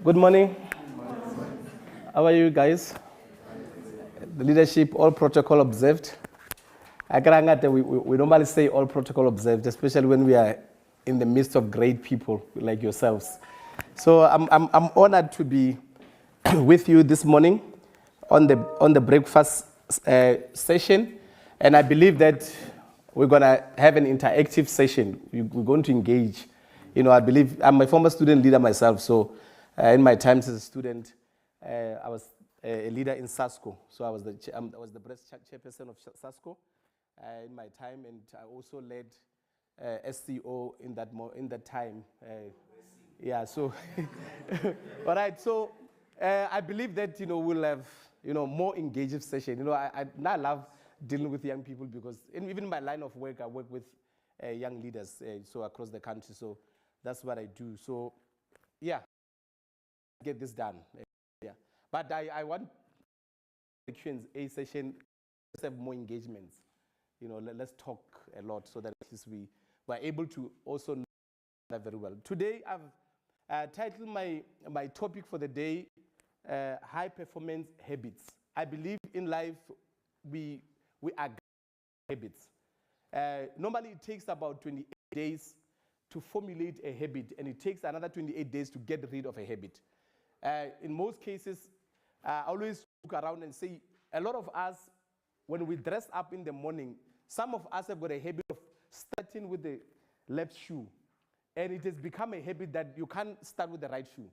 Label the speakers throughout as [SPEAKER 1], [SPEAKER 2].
[SPEAKER 1] Good morning. How are you guys? The leadership, all protocol observed. We normally say all protocol observed, especially when we are in the midst of great people like yourselves. So I'm honored to be with you this morning on the breakfast session, and I believe that we're gonna have an interactive session. We're going to engage. I believe I'm a former student leader myself, so in my times as a student, I was a leader in SASCO. So I was the breast chairperson of SASCO in my time, and I also led SCO in that time. Yeah. So, all right. So I believe that we'll have more engaging session. I love dealing with young people because even in my line of work, I work with young leaders so across the country. So that's what I do. So yeah, get this done. Yeah, but I want the Q&A session. Let's have more engagements. Let's talk a lot so that at least we were able to also know that very well. Today I've titled my topic for the day, high performance habits. I believe in life we are habits. Normally it takes about 28 days to formulate a habit, and it takes another 28 days to get rid of a habit. In most cases, I always look around and say, a lot of us, when we dress up in the morning, some of us have got a habit of starting with the left shoe. And it has become a habit that you can't start with the right shoe.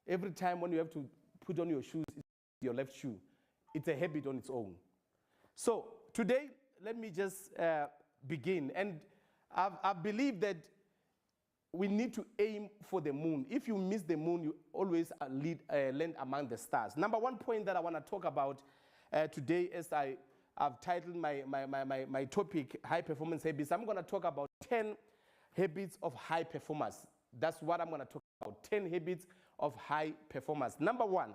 [SPEAKER 1] Every time when you have to put on your shoes, it's your left shoe. It's a habit on its own. So today, let me just begin. And I believe that we need to aim for the moon. If you miss the moon, you always land among the stars. Number one point that I want to talk about today, as I've titled my topic, high performance habits, I'm going to talk about 10 habits of high performers. That's what I'm going to talk about, 10 habits of high performers. Number one,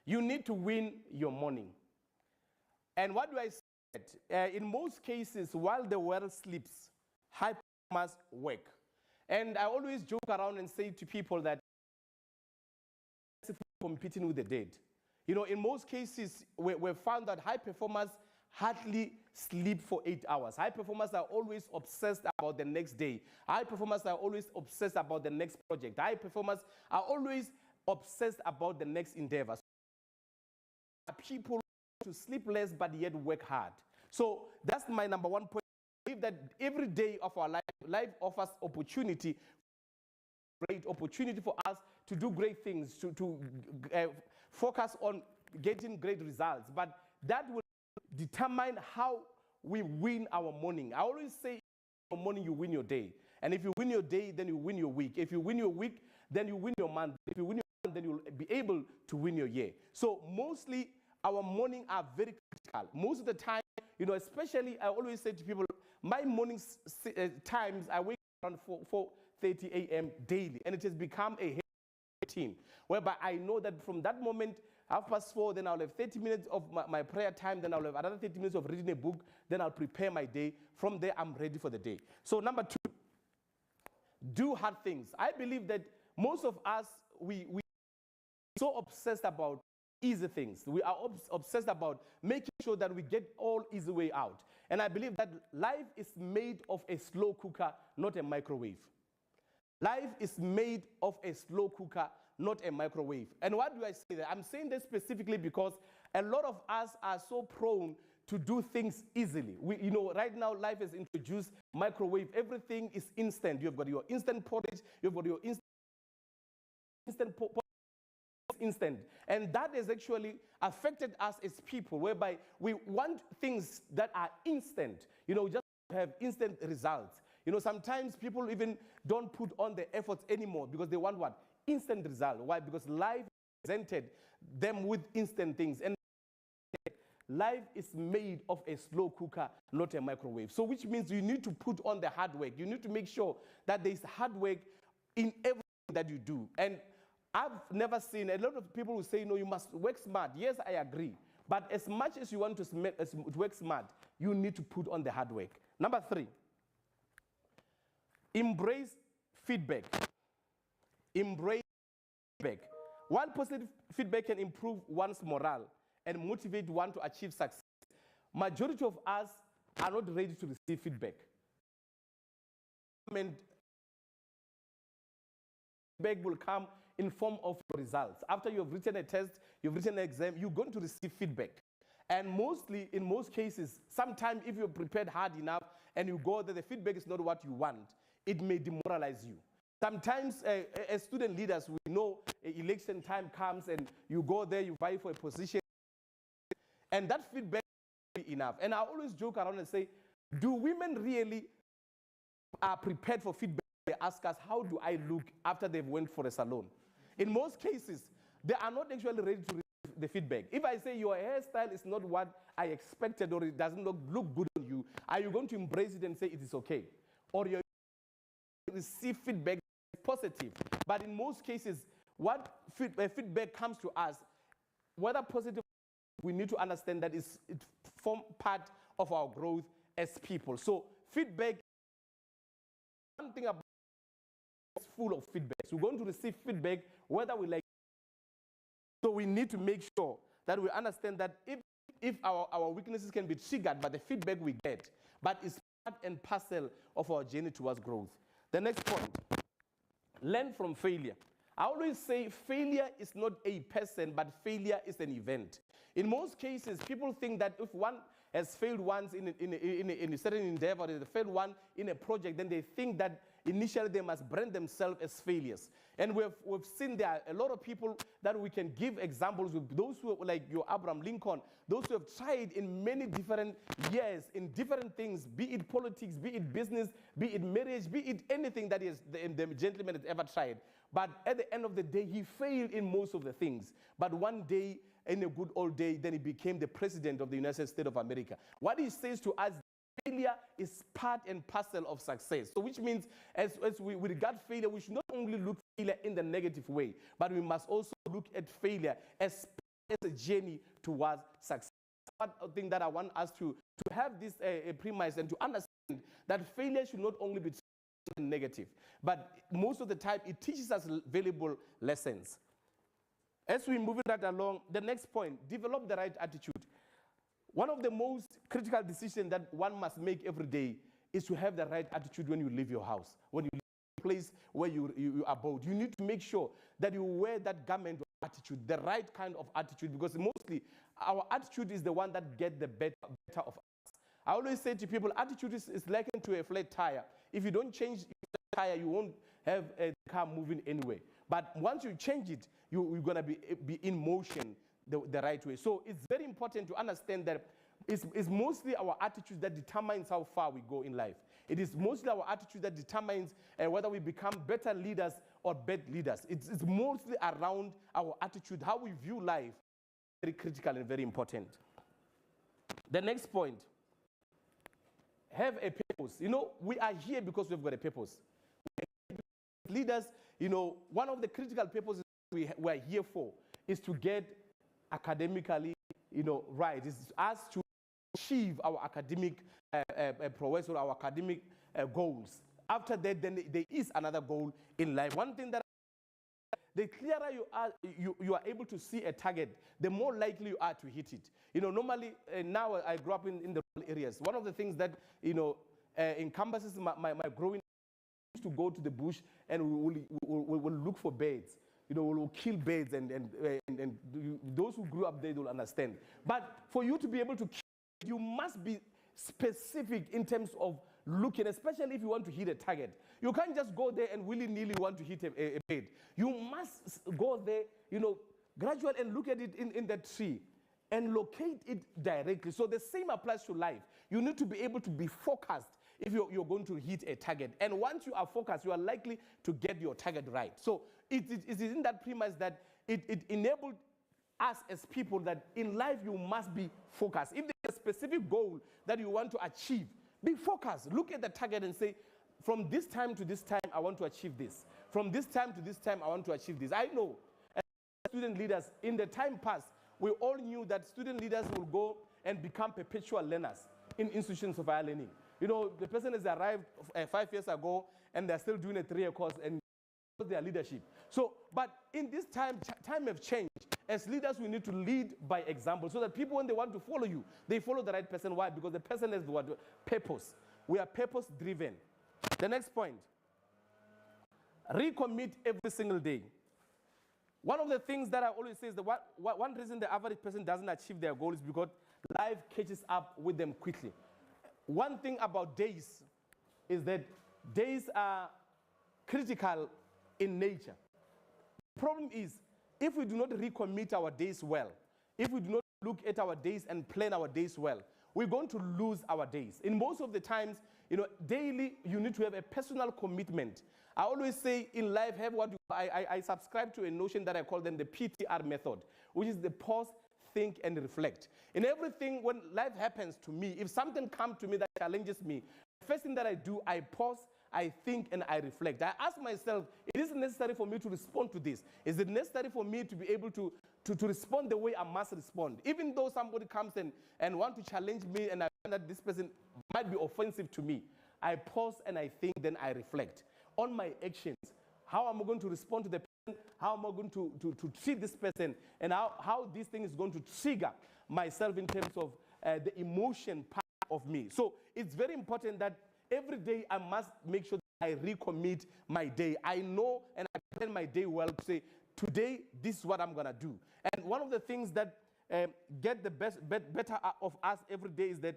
[SPEAKER 1] you need to win your morning. And what do I say? In most cases, while the world sleeps, high performers work. And I always joke around and say to people that competing with the dead. In most cases, we've found that high performers hardly sleep for 8 hours. High performers are always obsessed about the next day. High performers are always obsessed about the next project. High performers are always obsessed about the next endeavor. People to sleep less but yet work hard. So that's my number one point. I believe that every day of our life offers opportunity, great opportunity for us to do great things, to focus on getting great results. But that will determine how we win our morning. I always say, your morning you win your day. And if you win your day, then you win your week. If you win your week, then you win your month. If you win your month, then you'll be able to win your year. So mostly our morning are very critical. Most of the time, especially I always say to people, my morning times, I wake up around 4:30 a.m. daily, and it has become a routine, whereby I know that from that moment, 4:30, then I'll have 30 minutes of my prayer time, then I'll have another 30 minutes of reading a book, then I'll prepare my day. From there, I'm ready for the day. So number two, do hard things. I believe that most of us, we so obsessed about easy things. We are obsessed about making sure that we get all easy way out. And I believe that life is made of a slow cooker, not a microwave. Life is made of a slow cooker, not a microwave. And why do I say that? I'm saying this specifically because a lot of us are so prone to do things easily. Right now life has introduced microwave. Everything is instant. You've got your instant porridge, you've got your instant instant. And that has actually affected us as people, whereby we want things that are instant, just to have instant results. Sometimes people even don't put on the efforts anymore because they want what? Instant result. Why? Because life presented them with instant things. And life is made of a slow cooker, not a microwave. So which means you need to put on the hard work. You need to make sure that there's hard work in everything that you do. And I've never seen a lot of people who say, no, you must work smart. Yes, I agree. But as much as you want to work smart, you need to put on the hard work. Number three, embrace feedback. Embrace feedback. While positive feedback can improve one's morale and motivate one to achieve success, majority of us are not ready to receive feedback. Feedback will come in form of results. After you have written a test, you've written an exam, you're going to receive feedback. And mostly, in most cases, sometimes if you're prepared hard enough and you go there, the feedback is not what you want, it may demoralize you. Sometimes, as student leaders, we know election time comes and you go there, you vie for a position, and that feedback is enough. And I always joke around and say, do women really are prepared for feedback? They ask us, how do I look after they've went for a salon? In most cases, they are not actually ready to receive the feedback. If I say your hairstyle is not what I expected or it doesn't look good on you, are you going to embrace it and say it is okay? Or you're going to receive feedback positive? But in most cases, what feedback comes to us, whether positive, we need to understand that it forms part of our growth as people. So feedback, one thing about it's full of feedback. So we're going to receive feedback whether we like it. So we need to make sure that we understand that if our weaknesses can be triggered by the feedback we get, but it's part and parcel of our journey towards growth. The next point, learn from failure. I always say failure is not a person, but failure is an event. In most cases, people think that if one has failed once in a certain endeavor, they failed one in a project, then they think that initially they must brand themselves as failures. And we've seen there are a lot of people that we can give examples with, those who, like your Abraham Lincoln, those who have tried in many different years, in different things, be it politics, be it business, be it marriage, be it anything that is the gentleman has ever tried. But at the end of the day, he failed in most of the things. But one day, in a good old day, then he became the president of the United States of America. What he says to us, failure is part and parcel of success. So which means as we regard failure, we should not only look at failure in the negative way, but we must also look at failure as a journey towards success. One thing that I want us to have this premise and to understand that failure should not only be negative, but most of the time it teaches us valuable lessons. As we move that along, the next point, develop the right attitude. One of the most critical decisions that one must make every day is to have the right attitude when you leave your house, when you leave the place where you abode. You need to make sure that you wear that garment of attitude, the right kind of attitude, because mostly our attitude is the one that gets the better of us. I always say to people, attitude is likened to a flat tire. If you don't change the tire, you won't have a car moving anyway. But once you change it, you're going to be in motion the right way. So it's very important to understand that it's mostly our attitude that determines how far we go in life. It is mostly our attitude that determines whether we become better leaders or bad leaders. It's mostly around our attitude, how we view life. Very critical and very important. The next point, have a purpose. You know, we are here because we've got a purpose. Leaders, you know, one of the critical purposes we are here for is to get academically, you know, right. It's us to achieve our academic prowess or our academic goals. After that, then there is another goal in life. One thing that the clearer you are able to see a target, the more likely you are to hit it. You know, normally, now I grew up in the rural areas. One of the things that, you know, encompasses my growing used to go to the bush and we will look for birds. You know, we'll kill birds and those who grew up there will understand. But for you to be able to kill, you must be specific in terms of looking, especially if you want to hit a target. You can't just go there and willy-nilly want to hit a bird. You must go there, you know, gradually and look at it in that tree and locate it directly. So the same applies to life. You need to be able to be focused if you're going to hit a target. And once you are focused, you are likely to get your target right. So it is in that premise that it enabled us as people that in life you must be focused. If there's a specific goal that you want to achieve, be focused. Look at the target and say, from this time to this time, I want to achieve this. From this time to this time, I want to achieve this. I know as student leaders, in the time past, we all knew that student leaders will go and become perpetual learners in institutions of higher learning. You know, the person has arrived 5 years ago and they're still doing a 3-year course and their leadership. So, but in this time have changed. As leaders, we need to lead by example so that people, when they want to follow you, they follow the right person. Why? Because the person has what? Purpose. We are purpose driven. The next point. Recommit every single day. One of the things that I always say is that one reason the average person doesn't achieve their goal is because life catches up with them quickly. One thing about days is that days are critical in nature. The problem is, if we do not recommit our days well, if we do not look at our days and plan our days well, we're going to lose our days. In most of the times, daily, you need to have a personal commitment. I always say in life, have what I subscribe to a notion that I call them the PTR method, which is the pause, think, and reflect. In everything, when life happens to me, if something comes to me that challenges me, the first thing that I do, I pause, I think, and I reflect. I ask myself, is it necessary for me to respond to this? Is it necessary for me to be able to respond the way I must respond? Even though somebody comes and want to challenge me and I find that this person might be offensive to me, I pause and I think, then I reflect on my actions. How am I going to respond to the person? How am I going to treat this person? And how this thing is going to trigger myself in terms of the emotion part of me. So it's very important that every day I must make sure that I recommit my day. I know and I plan my day well to say, today, this is what I'm going to do. And one of the things that get the better of us every day is that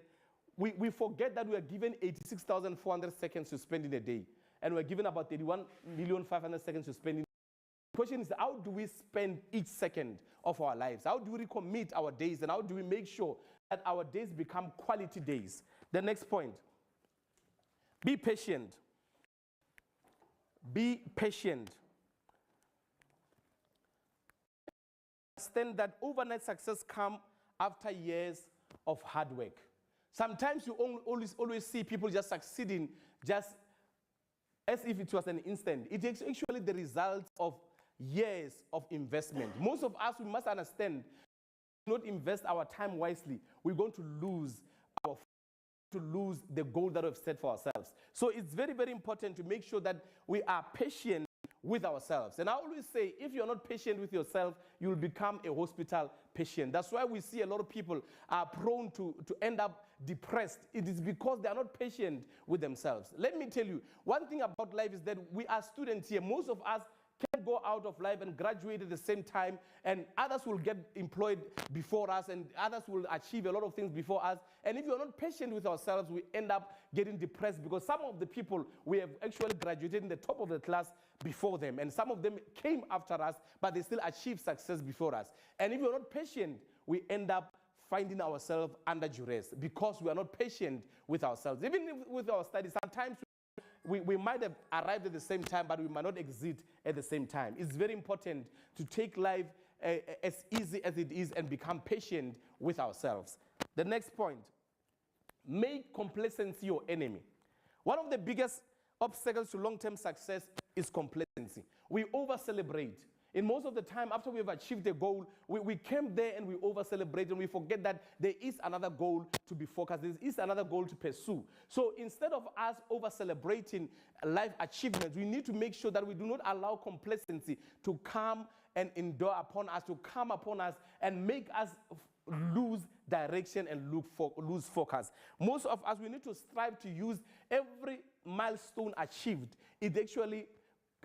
[SPEAKER 1] we forget that we are given 86,400 seconds to spend in a day. And we're given about 31,500,000 seconds to spend in. The question is, how do we spend each second of our lives? How do we recommit our days? And how do we make sure that our days become quality days? The next point. Be patient. Be patient. Understand that overnight success comes after years of hard work. Sometimes you always see people just succeeding just as if it was an instant. It is actually the result of years of investment. Most of us, we must understand, if we do not invest our time wisely, we're going to lose the goal that we've set for ourselves. So it's very, very important to make sure that we are patient with ourselves. And I always say, if you're not patient with yourself, you'll become a hospital patient. That's why we see a lot of people are prone to end up depressed. It is because they are not patient with themselves. Let me tell you, one thing about life is that we are students here. Most of us can go out of life and graduate at the same time, and others will get employed before us, and others will achieve a lot of things before us. And if you're not patient with ourselves, we end up getting depressed because some of the people, we have actually graduated in the top of the class before them, and some of them came after us, but they still achieved success before us. And if you're not patient, we end up finding ourselves under duress because we are not patient with ourselves. Even with our studies, sometimes we might have arrived at the same time, but we might not exit at the same time. It's very important to take life as easy as it is and become patient with ourselves. The next point, make complacency your enemy. One of the biggest obstacles to long-term success is complacency. We over-celebrate. In most of the time, after we have achieved a goal, we came there and we over-celebrate and we forget that there is another goal to be focused. There is another goal to pursue. So instead of us over-celebrating life achievements, we need to make sure that we do not allow complacency to come and endure upon us, to come upon us and make us lose direction and lose focus. Most of us, we need to strive to use every milestone achieved. It actually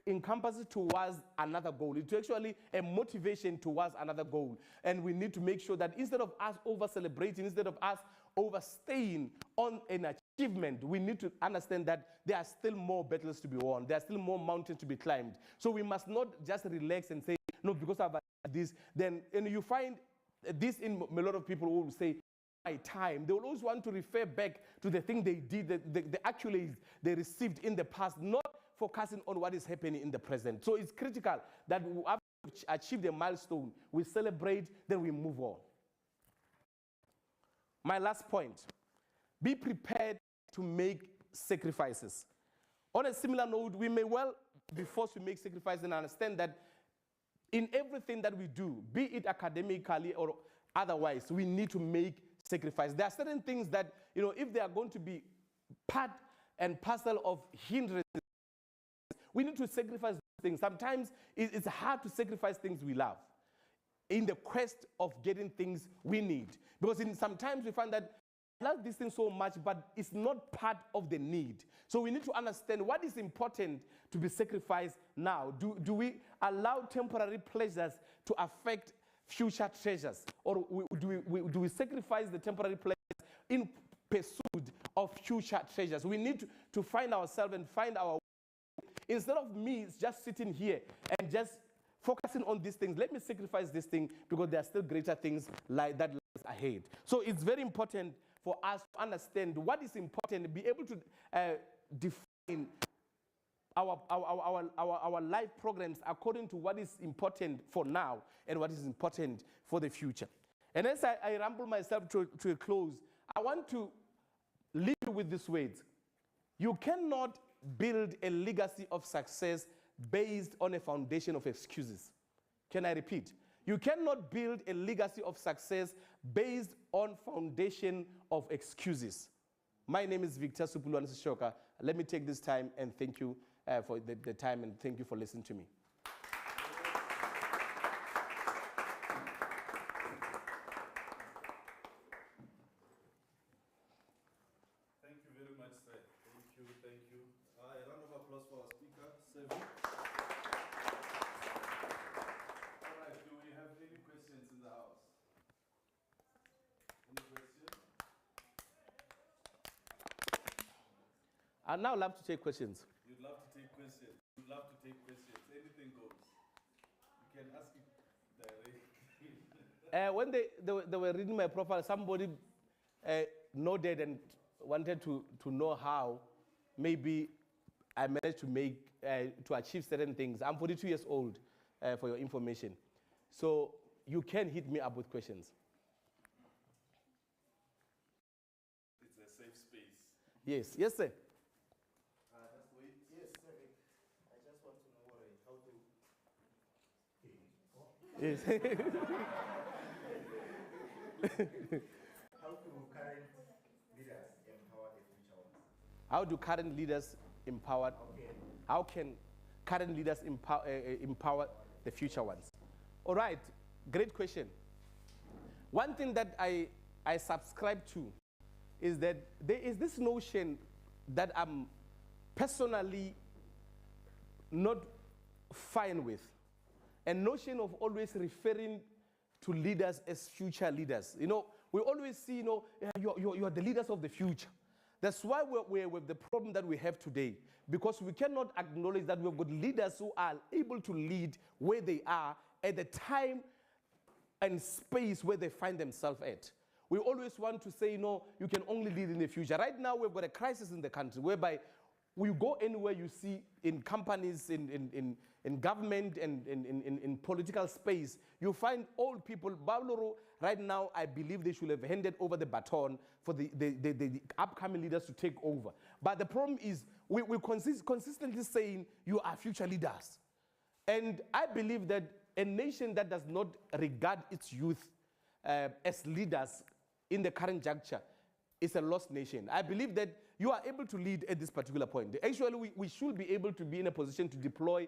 [SPEAKER 1] encompasses towards another goal. It's actually a motivation towards another goal. And we need to make sure that instead of us over-celebrating, instead of us overstaying on an achievement, we need to understand that there are still more battles to be won. There are still more mountains to be climbed. So we must not just relax and say, no, because I've achieved this. Then, and you find this in a lot of people who will say, my time. They will always want to refer back to the thing they did, the accolades they received in the past, not focusing on what is happening in the present. So it's critical that after we achieve a milestone, we celebrate, then we move on. My last point, be prepared to make sacrifices. On a similar note, we may well be forced to make sacrifices and understand that in everything that we do, be it academically or otherwise, we need to make sacrifices. There are certain things that, if they are going to be part and parcel of hindrances, we need to sacrifice those things. Sometimes it's hard to sacrifice things we love in the quest of getting things we need. Because sometimes we find that I love this thing so much, but it's not part of the need. So we need to understand what is important to be sacrificed now. Do we allow temporary pleasures to affect future treasures? Or do we sacrifice the temporary pleasures in pursuit of future treasures? We need to find ourselves and find our way. Instead of me just sitting here and just focusing on these things, let me sacrifice this thing because there are still greater things like that lies ahead. So it's very important for us to understand what is important, be able to define our life programs according to what is important for now and what is important for the future. And as I ramble myself to a close, I want to leave you with these words. You cannot build a legacy of success based on a foundation of excuses. Can I repeat? You cannot build a legacy of success based on foundation of excuses. My name is Victor Supulwana Sishoka. Let me take this time and thank you for the time, and thank you for listening to me.
[SPEAKER 2] Thank you very much, sir. Thank you. A round of applause for our speaker, Sevi. All right, do we have any questions in the house? Any questions?
[SPEAKER 1] I'd now love to take questions.
[SPEAKER 2] You'd love to take questions. You'd love to take questions. Anything goes. You can ask it directly.
[SPEAKER 1] When they were reading my profile, somebody nodded and wanted to know how maybe I managed to make to achieve certain things. I'm 42 years old, for your information. So you can hit me up with questions.
[SPEAKER 2] It's a safe space.
[SPEAKER 1] Yes, yes, sir.
[SPEAKER 2] Just wait.
[SPEAKER 3] Yes, sir. I just want to know how to.
[SPEAKER 1] Yes.
[SPEAKER 3] How do current leaders empower the future ones?
[SPEAKER 1] How do current leaders empower?
[SPEAKER 3] Okay.
[SPEAKER 1] How can current leaders empower the future ones? All right, great question. One thing that I subscribe to is that there is this notion that I'm personally not fine with, a notion of always referring to leaders as future leaders. You know, we always see, you're the leaders of the future. That's why we're with the problem that we have today, because we cannot acknowledge that we've got leaders who are able to lead where they are at the time and space where they find themselves at. We always want to say, no, you can only lead in the future. Right now, we've got a crisis in the country whereby we go anywhere you see in companies, in government, and in political space, you find old people. Babloro, right now, I believe they should have handed over the baton for the upcoming leaders to take over. But the problem is, we're consistently saying, you are future leaders. And I believe that a nation that does not regard its youth as leaders in the current juncture is a lost nation. I believe that you are able to lead at this particular point. Actually, we should be able to be in a position to deploy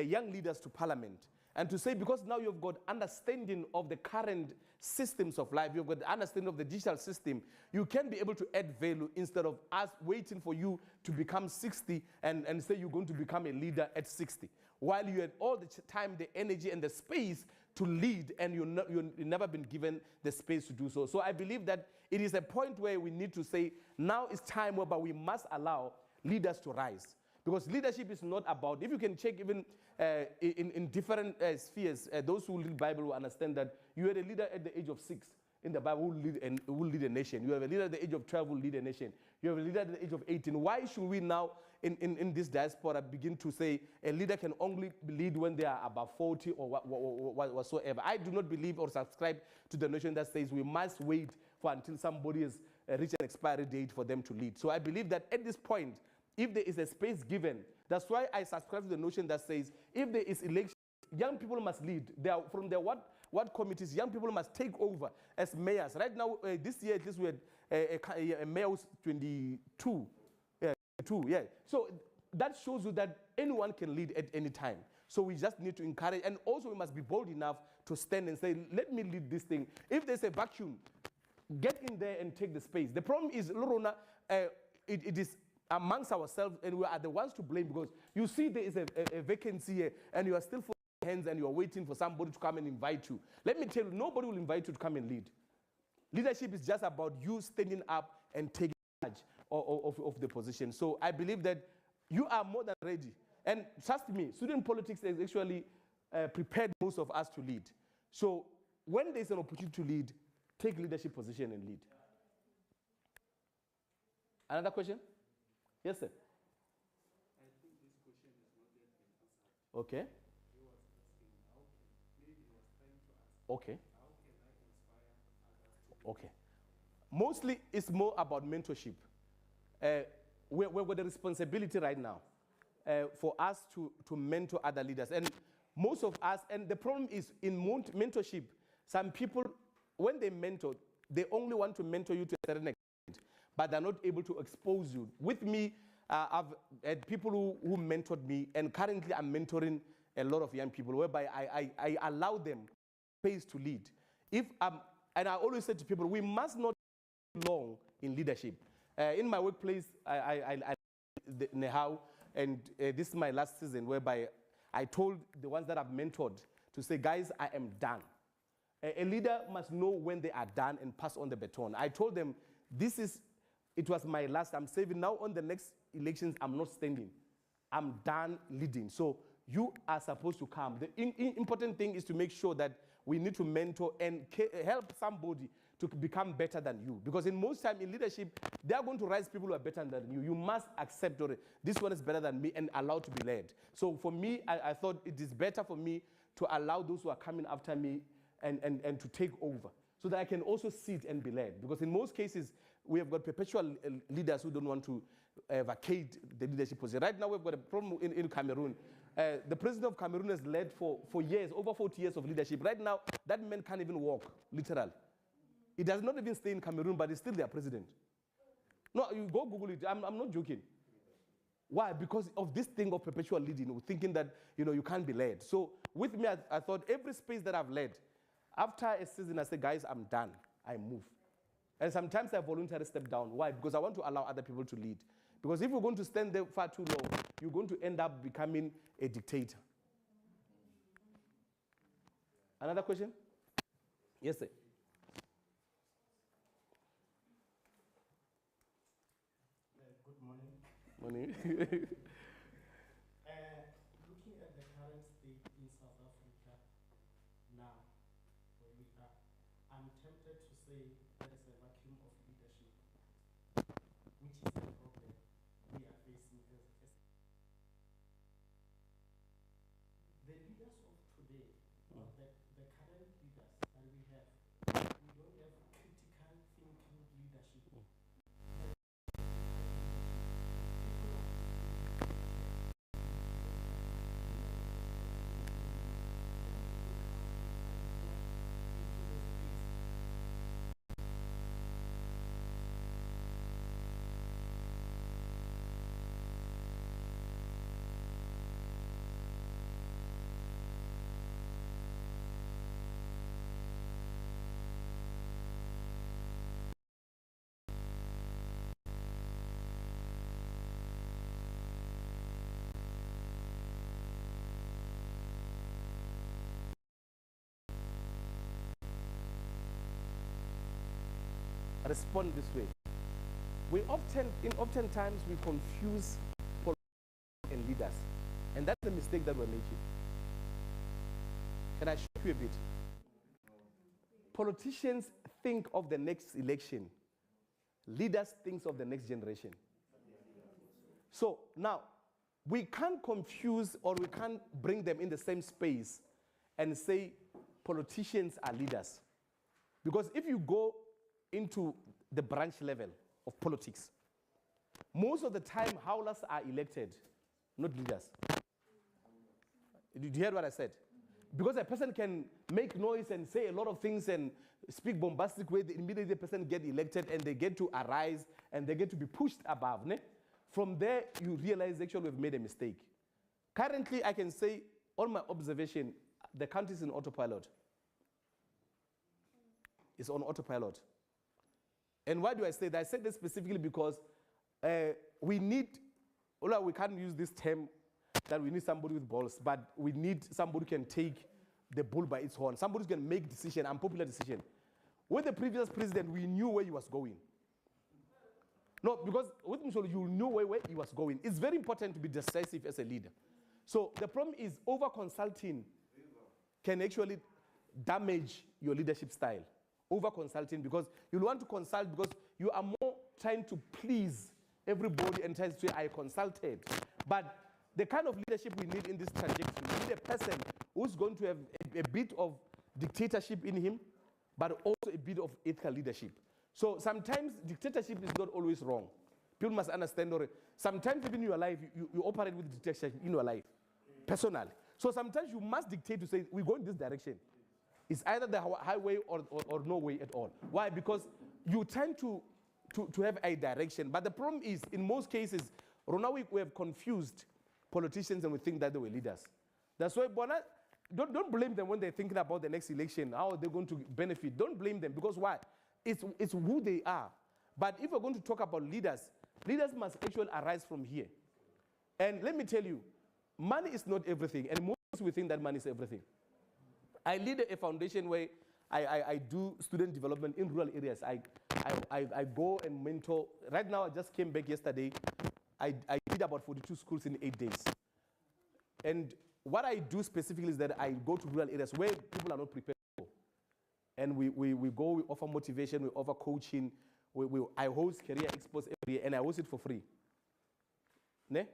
[SPEAKER 1] young leaders to parliament and to say, because now you've got understanding of the current systems of life, you've got the understanding of the digital system, you can be able to add value instead of us waiting for you to become 60 and say you're going to become a leader at 60. While you had all the time, the energy and the space to lead, and you've never been given the space to do so. So I believe that it is a point where we need to say, now is time whereby we must allow leaders to rise. Because leadership is not about, if you can check even in different spheres, those who read the Bible will understand that you had a leader at the age of 6 in the Bible who will lead a nation. You have a leader at the age of 12 who will lead a nation. You have a leader at the age of 18. Why should we now, in this diaspora, begin to say a leader can only lead when they are above 40 or whatsoever? I do not believe or subscribe to the notion that says we must wait for until somebody has reached an expiry date for them to lead. So I believe that at this point, if there is a space given, that's why I subscribe to the notion that says if there is election, young people must lead. They are from their what committees, young people must take over as mayors. Right now, this year at least we had a mayor who's 22. Yeah, 22, yeah. So that shows you that anyone can lead at any time. So we just need to encourage, and also we must be bold enough to stand and say, let me lead this thing. If there's a vacuum, get in there and take the space. The problem is, Lorona, it is amongst ourselves, and we are the ones to blame, because you see there is a vacancy here, and you are still folding hands and you are waiting for somebody to come and invite you. Let me tell you, nobody will invite you to come and lead. Leadership is just about you standing up and taking charge of the position. So I believe that you are more than ready. And trust me, student politics has actually prepared most of us to lead. So when there's an opportunity to lead, take leadership position and lead. Another question? Yes, sir.
[SPEAKER 2] I think this question has not yet been answered.
[SPEAKER 1] Okay.
[SPEAKER 2] He was asking how can, maybe he was trying to ask,
[SPEAKER 1] Okay.
[SPEAKER 2] how can I inspire others to
[SPEAKER 1] Okay. Mostly it's more about mentorship. We've got the responsibility right now for us to mentor other leaders. And most of us, and the problem is in mentorship, some people, when they mentor, they only want to mentor you to a certain extent, but they're not able to expose you. With me, I've had people who mentored me, and currently I'm mentoring a lot of young people, whereby I allow them space to lead. And I always say to people, we must not be long in leadership. In my workplace, I Nehau, and this is my last season, whereby I told the ones that I've mentored to say, guys, I am done. A leader must know when they are done and pass on the baton. I told them, it was my last, I'm saving. Now on the next elections, I'm not standing. I'm done leading. So you are supposed to come. The important thing is to make sure that we need to mentor and help somebody to become better than you. Because in most time in leadership, they are going to rise people who are better than you. You must accept this one is better than me and allow to be led. So for me, I thought it is better for me to allow those who are coming after me and to take over, so that I can also sit and be led. Because in most cases, we have got perpetual leaders who don't want to vacate the leadership position. Right now, we've got a problem in Cameroon. The president of Cameroon has led for years, over 40 years of leadership. Right now, that man can't even walk, literally. He does not even stay in Cameroon, but he's still their president. No, you go Google it. I'm not joking. Why? Because of this thing of perpetual leading, thinking that you can't be led. So with me, I thought every space that I've led, after a season, I said, guys, I'm done. I move. And sometimes I voluntarily step down. Why? Because I want to allow other people to lead. Because if you're going to stand there far too long, you're going to end up becoming a dictator. Another question? Yes, sir.
[SPEAKER 3] Good morning.
[SPEAKER 1] Morning.
[SPEAKER 3] Looking at the current state in South Africa now, where we are, I'm tempted to say there is a vacuum of leadership, which is a problem we are facing as the leaders of today, or the current leaders that we have, we don't have critical thinking leadership.
[SPEAKER 1] Respond this way. Oftentimes we confuse politics and leaders, and that's the mistake that we're making. Can I show you a bit? Politicians think of the next election. Leaders think of the next generation. So now, we can't confuse, or we can't bring them in the same space and say politicians are leaders. Because if you go into the branch level of politics, most of the time howlers are elected, not leaders. Did you hear what I said? Because a person can make noise and say a lot of things and speak bombastic way, immediately the person get elected and they get to arise and they get to be pushed above. Ne? from there, you realize actually we've made a mistake. Currently, I can say, on my observation, the country is in autopilot. It's on autopilot. And why do I say that? I say this specifically because we can't use this term that we need somebody with balls, but we need somebody who can take the bull by its horn. Somebody who can make decision, unpopular decision. With the previous president, we knew where he was going. No, because with Msholo, you knew where he was going. It's very important to be decisive as a leader. So the problem is over-consulting can actually damage your leadership style. Over-consulting, because you'll want to consult because you are more trying to please everybody and trying to say, I consulted. But the kind of leadership we need in this trajectory, we need a person who's going to have a bit of dictatorship in him, but also a bit of ethical leadership. So sometimes dictatorship is not always wrong. People must understand, or sometimes even in your life, you operate with dictatorship in your life, personally. So sometimes you must dictate to say, we go in this direction. It's either the highway or no way at all. Why? Because you tend to have a direction. But the problem is, in most cases, we have confused politicians and we think that they were leaders. That's why, don't blame them when they're thinking about the next election, how they're going to benefit. Don't blame them, because why? It's who they are. But if we're going to talk about leaders, leaders must actually arise from here. And let me tell you, money is not everything, and most of us we think that money is everything. I lead a foundation where I do student development in rural areas. I go and mentor. Right now, I just came back yesterday. I did about 42 schools in 8 days. And what I do specifically is that I go to rural areas where people are not prepared for. And we go, we offer motivation, we offer coaching. I host career expos every year, and I host it for free. Ne?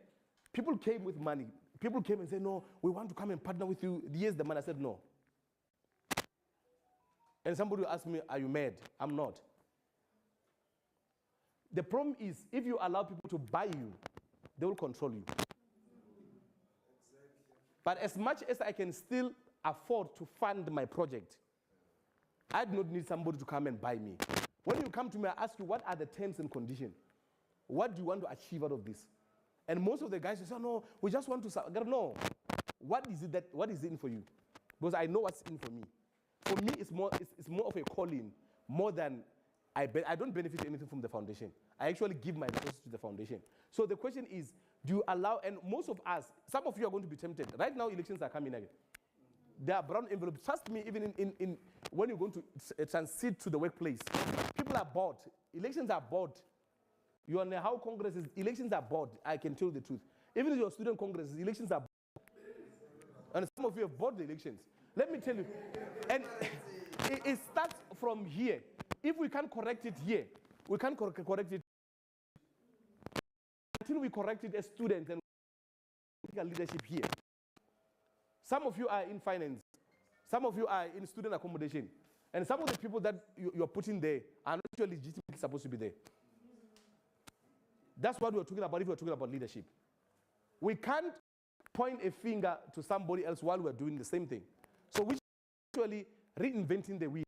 [SPEAKER 1] People came with money. People came and said, no, we want to come and partner with you. Here's the money. I said, no. And somebody asked me, are you mad? I'm not. The problem is, if you allow people to buy you, they will control you. Exactly. But as much as I can still afford to fund my project, I do not need somebody to come and buy me. When you come to me, I ask you, what are the terms and conditions? What do you want to achieve out of this? And most of the guys say, oh, no, we just want to, no. What is it in for you? Because I know what's in for me. For me, it's more of a calling, more than I don't benefit anything from the foundation. I actually give my resources to the foundation. So the question is, do you allow, and most of us, some of you are going to be tempted. Right now, elections are coming again. There are brown envelopes. Trust me, even in when you're going to transit to the workplace, people are bored. Elections are bored. You know how Congress is, elections are bored. I can tell you the truth. Even in your student congresses, elections are bored. And some of you have bought the elections. Let me tell you. And it starts from here. If we can't correct it here, we can't correct it until we correct it as students and leadership here. Some of you are in finance. Some of you are in student accommodation. And some of the people that you're putting there are not actually legitimately supposed to be there. That's what we're talking about if we're talking about leadership. We can't point a finger to somebody else while we're doing the same thing. So we're actually reinventing the wheel.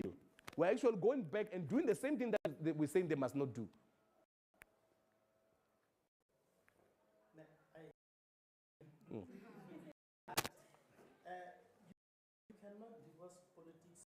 [SPEAKER 1] We're actually going back and doing the same thing that we're saying they must not do.
[SPEAKER 3] You cannot divorce politics.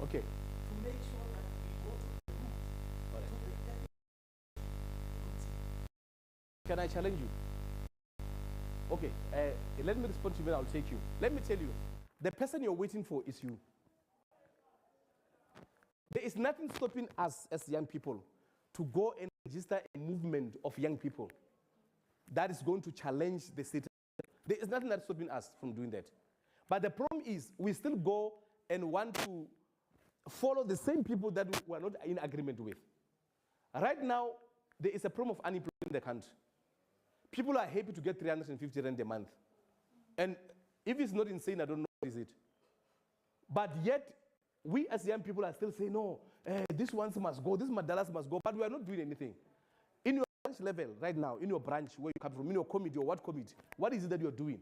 [SPEAKER 1] Okay.
[SPEAKER 3] To make sure that we go to the root, to the
[SPEAKER 1] Can I challenge you? Okay, let me respond to you, then I'll take you. Let me tell you, the person you're waiting for is you. There is nothing stopping us as young people to go and register a movement of young people that is going to challenge the state. There is nothing that's stopping us from doing that. But the problem is, we still go and want to follow the same people that we are not in agreement with. Right now, there is a problem of unemployment in the country. people are happy to get 350 rand a month. And if it's not insane, I don't know what is it. But yet, we as young people are still saying, no, this ones must go, this Madalas must go, but we are not doing anything. In your branch level right now, in your branch where you come from, in your committee or what committee, what is it that you're doing?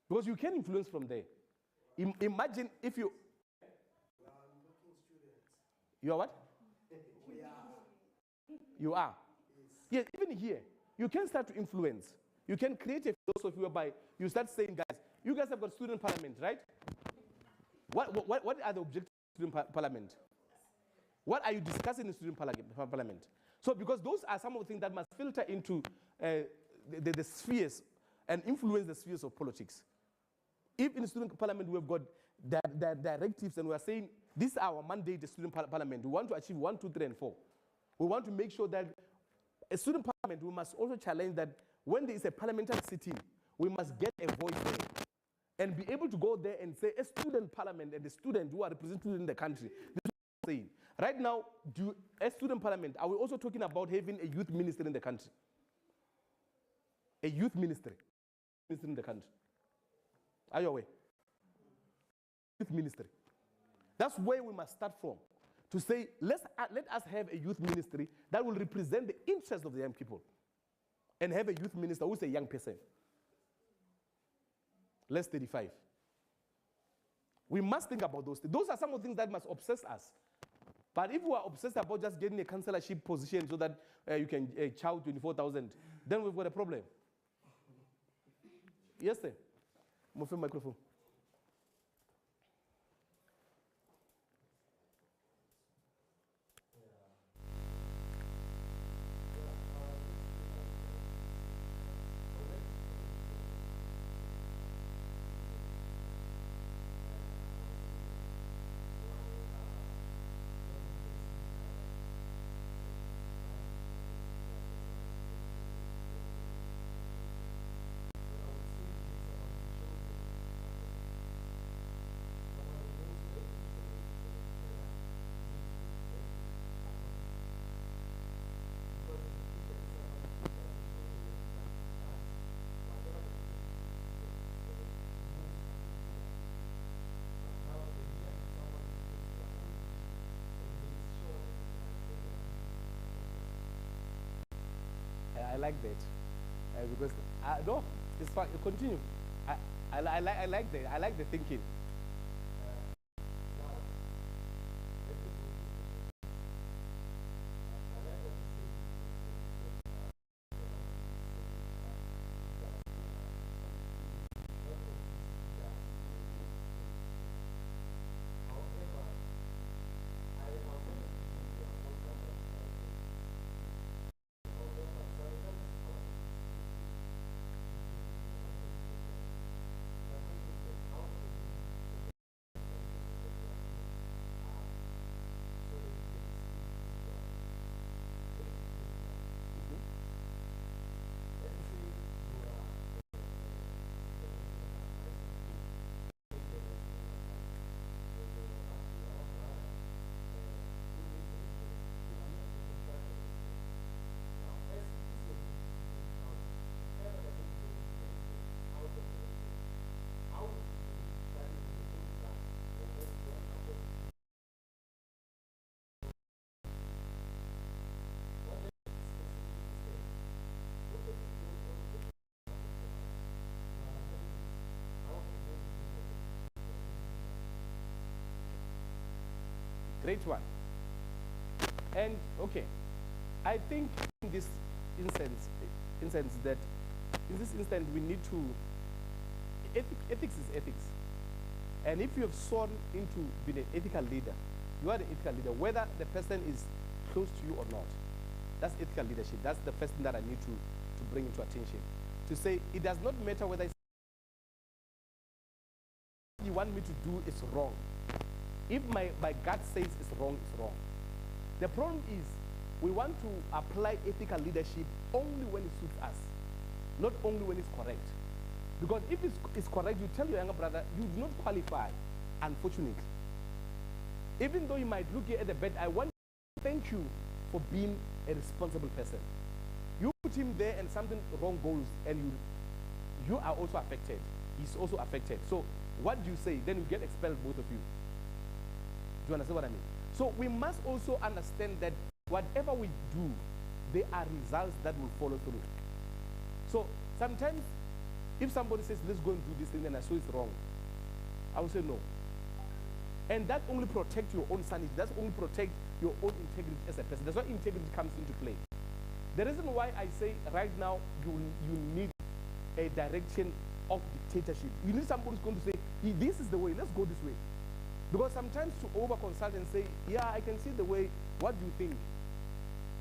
[SPEAKER 1] Because you can influence from there. Imagine if you... You are what? You are. Yes, even here, you can start to influence. You can create a philosophy whereby you start saying, guys, you guys have got student parliament, right? What are the objectives of student parliament? What are you discussing in student parliament? So because those are some of the things that must filter into the spheres and influence the spheres of politics. If in the student parliament we've got directives and we are saying, this is our mandate, the student parliament, we want to achieve 1, 2, 3, and 4. We want to make sure that a student parliament, we must also challenge that when there is a parliamentary sitting, we must get a voice there and be able to go there and say, a student parliament and the students who are represented in the country, this is what I'm saying. Right now, as student parliament, are we also talking about having a youth minister in the country? A youth ministry in the country. Are you aware? Youth ministry. That's where we must start from. To say, let us have a youth ministry that will represent the interests of the young people. And have a youth minister who's a young person. Less 35. We must think about those things. Those are some of the things that must obsess us. But if we are obsessed about just getting a councillorship position so that you can chow 24,000, then we've got a problem. Yes, sir. Move your microphone. I like that because no, it's fine. Continue. I like the thinking. Great one. And okay, I think in this instance that in this instance we need to, ethics is ethics. And if you have sworn into being an ethical leader, you are the ethical leader, whether the person is close to you or not. That's ethical leadership. That's the first thing that I need to bring into attention. To say, it does not matter whether it's you want me to do is wrong. If my gut says it's wrong, it's wrong. The problem is, we want to apply ethical leadership only when it suits us, not only when it's correct. Because if it's correct, you tell your younger brother, you do not qualify, unfortunately. Even though you might look here at the bed, I want to thank you for being a responsible person. You put him there and something wrong goes, and you are also affected. He's also affected. So what do you say? Then you get expelled, both of you. Do you understand what I mean? So we must also understand that whatever we do, there are results that will follow through. So sometimes if somebody says, let's go and do this thing, and I saw it's wrong, I will say no. And that only protects your own sanity. That's only protect your own integrity as a person. That's why integrity comes into play. The reason why I say right now you need a direction of dictatorship. You need somebody who's going to say, this is the way, let's go this way. Because sometimes to over-consult and say, yeah, I can see the way, what do you think?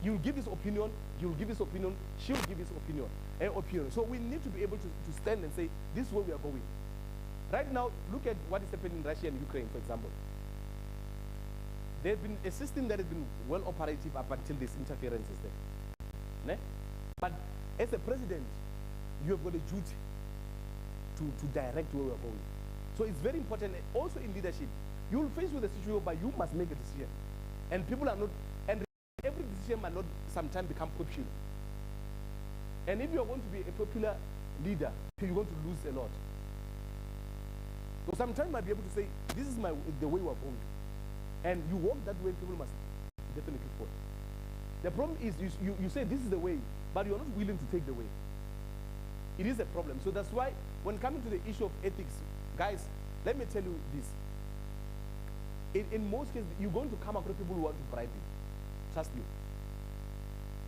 [SPEAKER 1] You'll give his opinion, you'll give his opinion, she'll give his opinion. So we need to be able to stand and say, this is where we are going. Right now, look at what is happening in Russia and Ukraine, for example. There's been a system that has been well operative up until this interference is there. But as a president, you have got a duty to direct where we are going. So it's very important, also in leadership, you will face with a situation where you must make a decision. And people are not, and every decision might not sometimes become popular. And if you're going to be a popular leader, you're going to lose a lot. So sometimes you might be able to say, this is the way we're going. And you walk that way, people must definitely follow. The problem is you say this is the way, but you're not willing to take the way. It is a problem. So that's why when coming to the issue of ethics, guys, let me tell you this. In most cases, you're going to come across people who want to bribe you. Trust me.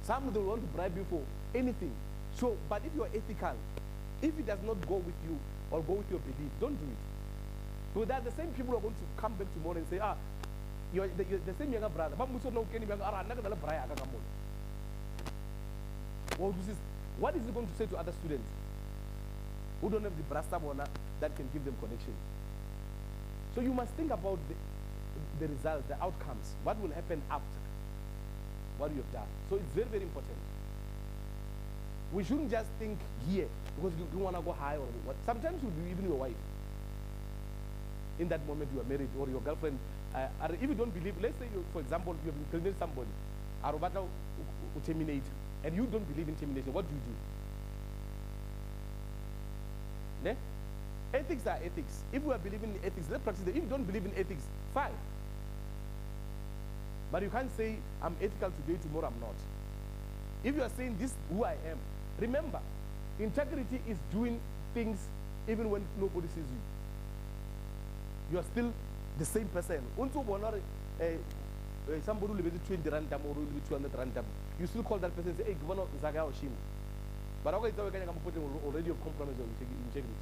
[SPEAKER 1] Some of them want to bribe you for anything. So, but if you're ethical, if it does not go with you or go with your belief, don't do it. So that the same people are going to come back tomorrow and say, you're the same younger brother. What is he going to say to other students who don't have the brasta bona that can give them connection? So you must think about the results, the outcomes, what will happen after what you have done. So it's very, very important. We shouldn't just think here because you want to go high or what. Sometimes you'll be even your wife. In that moment you are married, or your girlfriend. If you don't believe, let's say, for example, you have impregnated somebody, Arubata will terminate, and you don't believe in termination, what do you do? Ethics are ethics. If we are believing in ethics, let's practice it. If you don't believe in ethics, fine. But you can't say, I'm ethical today, tomorrow I'm not. If you are saying this is who I am, remember, integrity is doing things even when nobody sees you. You are still the same person. Somebody who lives 20 random or 200 random, you still call that person and say, hey, Governor Zaga or Shim. But already of compromise or integrity.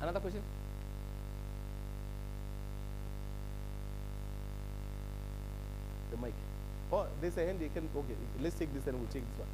[SPEAKER 1] Another question? The mic. Oh, there's a hand you can, okay, let's take this and we'll take this one.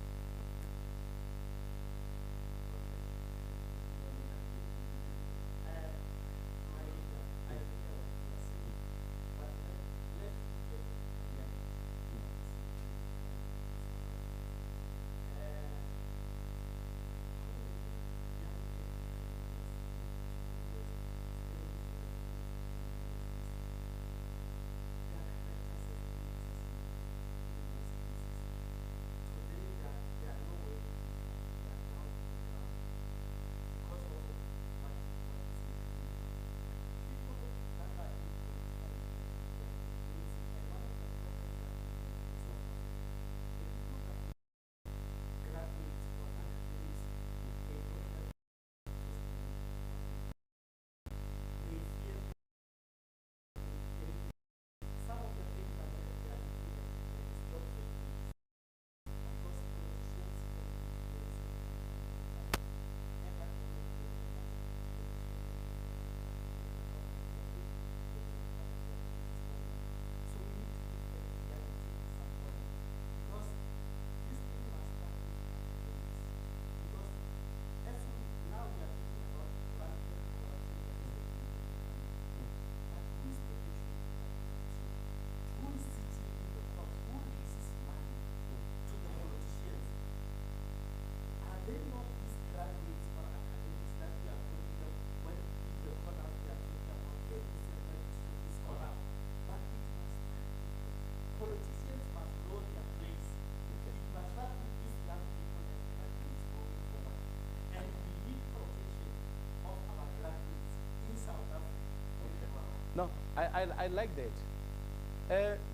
[SPEAKER 1] No, I like that.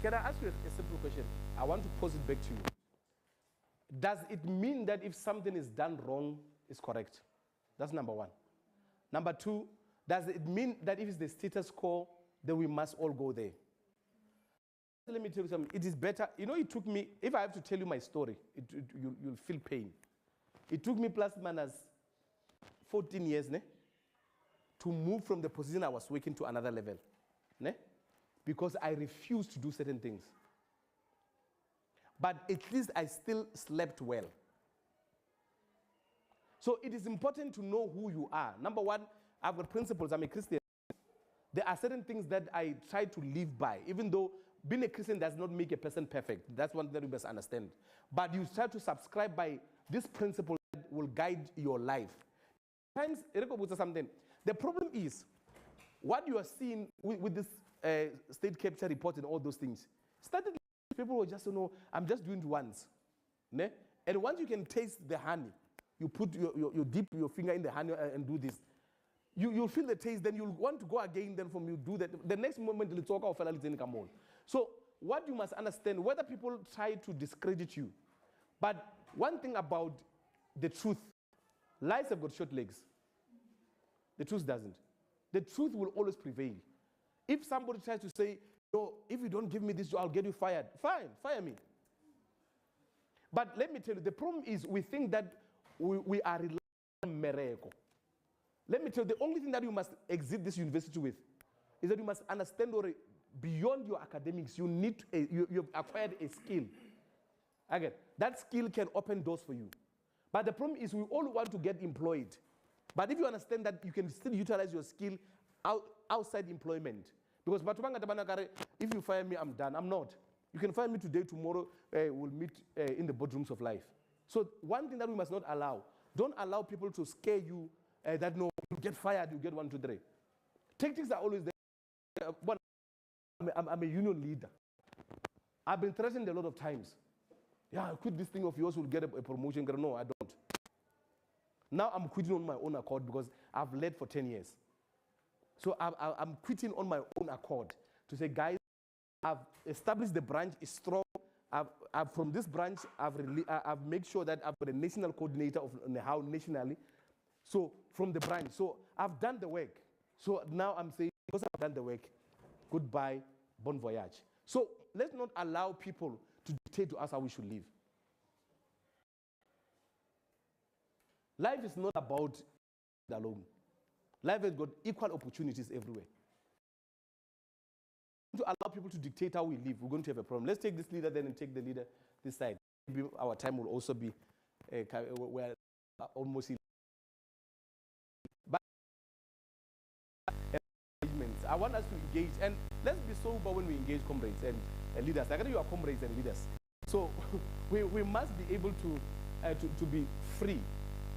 [SPEAKER 1] Can I ask you a simple question? I want to pose it back to you. Does it mean that if something is done wrong, it's correct? That's number one. Number two, does it mean that if it's the status quo, then we must all go there? Let me tell you something. It is better. You know, it took me, if I have to tell you my story, you'll feel pain. It took me plus minus 14 years to move from the position I was working to another level. Because I refused to do certain things. But at least I still slept well. So it is important to know who you are. Number one, I've got principles. I'm a Christian. There are certain things that I try to live by, even though being a Christian does not make a person perfect. That's one thing that you must understand. But you try to subscribe by this principle that will guide your life. Sometimes, something. The problem is, what you are seeing with this state capture report and all those things, started people will just know, I'm just doing it once. And once you can taste the honey, you put you dip your finger in the honey and do this. You'll feel the taste, then you'll want to go again, then from you do that. The next moment, you'll talk of come on. So what you must understand, whether people try to discredit you, but one thing about the truth, lies have got short legs. The truth doesn't. The truth will always prevail. If somebody tries to say, no, if you don't give me this job, I'll get you fired. Fine, fire me. But let me tell you, the problem is we think that we are relying on miracle. Let me tell you, the only thing that you must exit this university with is that you must understand beyond your academics, you've acquired a skill. Again, that skill can open doors for you. But the problem is we all want to get employed. But if you understand that you can still utilize your skill outside employment, because if you fire me, I'm done. I'm not. You can fire me today, tomorrow we'll meet in the boardrooms of life. So one thing that we must not allow, don't allow people to scare you that no, you get fired, you get 1, 2, 3. Tactics are always there. I'm a union leader. I've been threatened a lot of times. Yeah, quit this thing of yours, will get a promotion. No, I don't. Now I'm quitting on my own accord because I've led for 10 years. So I'm quitting on my own accord to say, guys, I've established the branch is strong. From this branch, I've made sure that I've got a national coordinator of how nationally. So from the branch, so I've done the work. So now I'm saying, because I've done the work, goodbye, bon voyage. So let's not allow people to dictate to us how we should live. Life is not about alone. Life has got equal opportunities everywhere. To allow people to dictate how we live, we're going to have a problem. Let's take this leader then and take the leader this side. Maybe our time will also be we're almost in. But I want us to engage, and let's be sober when we engage comrades and leaders. I know you are comrades and leaders. So we must be able to be free,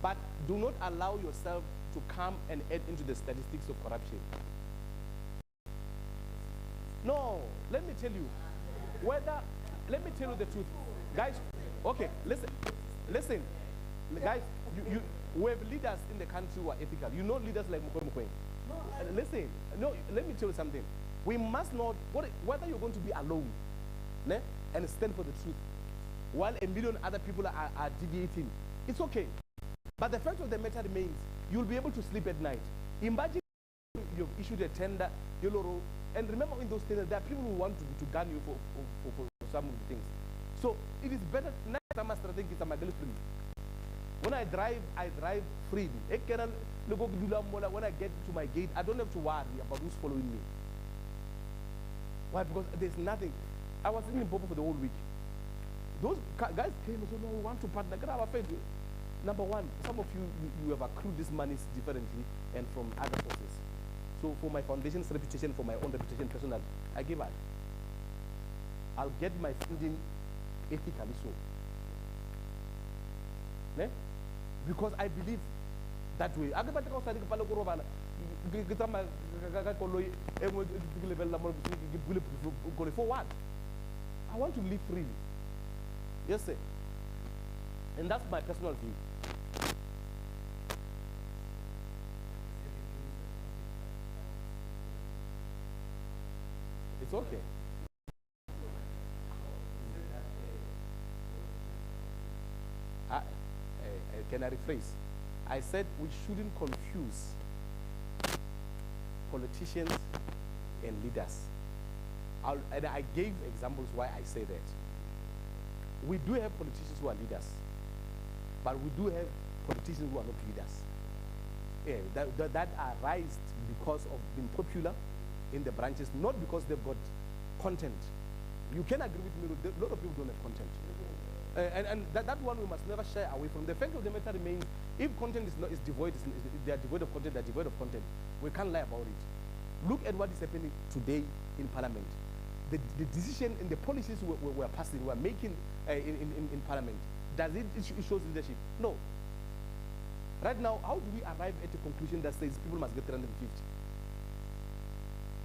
[SPEAKER 1] but do not allow yourself to come and add into the statistics of corruption. No, let me tell you, let me tell you the truth. Guys, okay, listen, guys, we have leaders in the country who are ethical. You know leaders like Mokwe. Listen, no, let me tell you something. We must not, whether you're going to be alone and stand for the truth, while a million other people are deviating, it's okay. But the fact of the matter remains, you'll be able to sleep at night. Imagine you've issued a tender, and remember in those tenders, there are people who want to gun you for some of the things. So it is better, next time I strategy is free. When I drive freely. When I get to my gate, I don't have to worry about who's following me. Why? Because there's nothing. I was in Limpopo for the whole week. Those guys came and said, no, we want to partner. Number one, some of you have accrued these monies differently and from other sources. So for my foundation's reputation, for my own reputation personally, I give out. I'll get my funding ethically so. Because I believe that way. For what? I want to live freely. Yes, sir. And that's my personal view. It's okay. Can I rephrase? I said we shouldn't confuse politicians and leaders. And I gave examples why I say that. We do have politicians who are leaders, but we do have politicians who are not leaders. That are raised because of being popular in the branches, not because they've got content. You can agree with me, a lot of people don't have content. And that one we must never shy away from. The fact of the matter remains, if content is devoid, they are devoid of content, they are devoid of content, we can't lie about it. Look at what is happening today in Parliament. The decision and the policies we're passing, we're making in Parliament, does it shows leadership? No. Right now, how do we arrive at a conclusion that says people must get 350?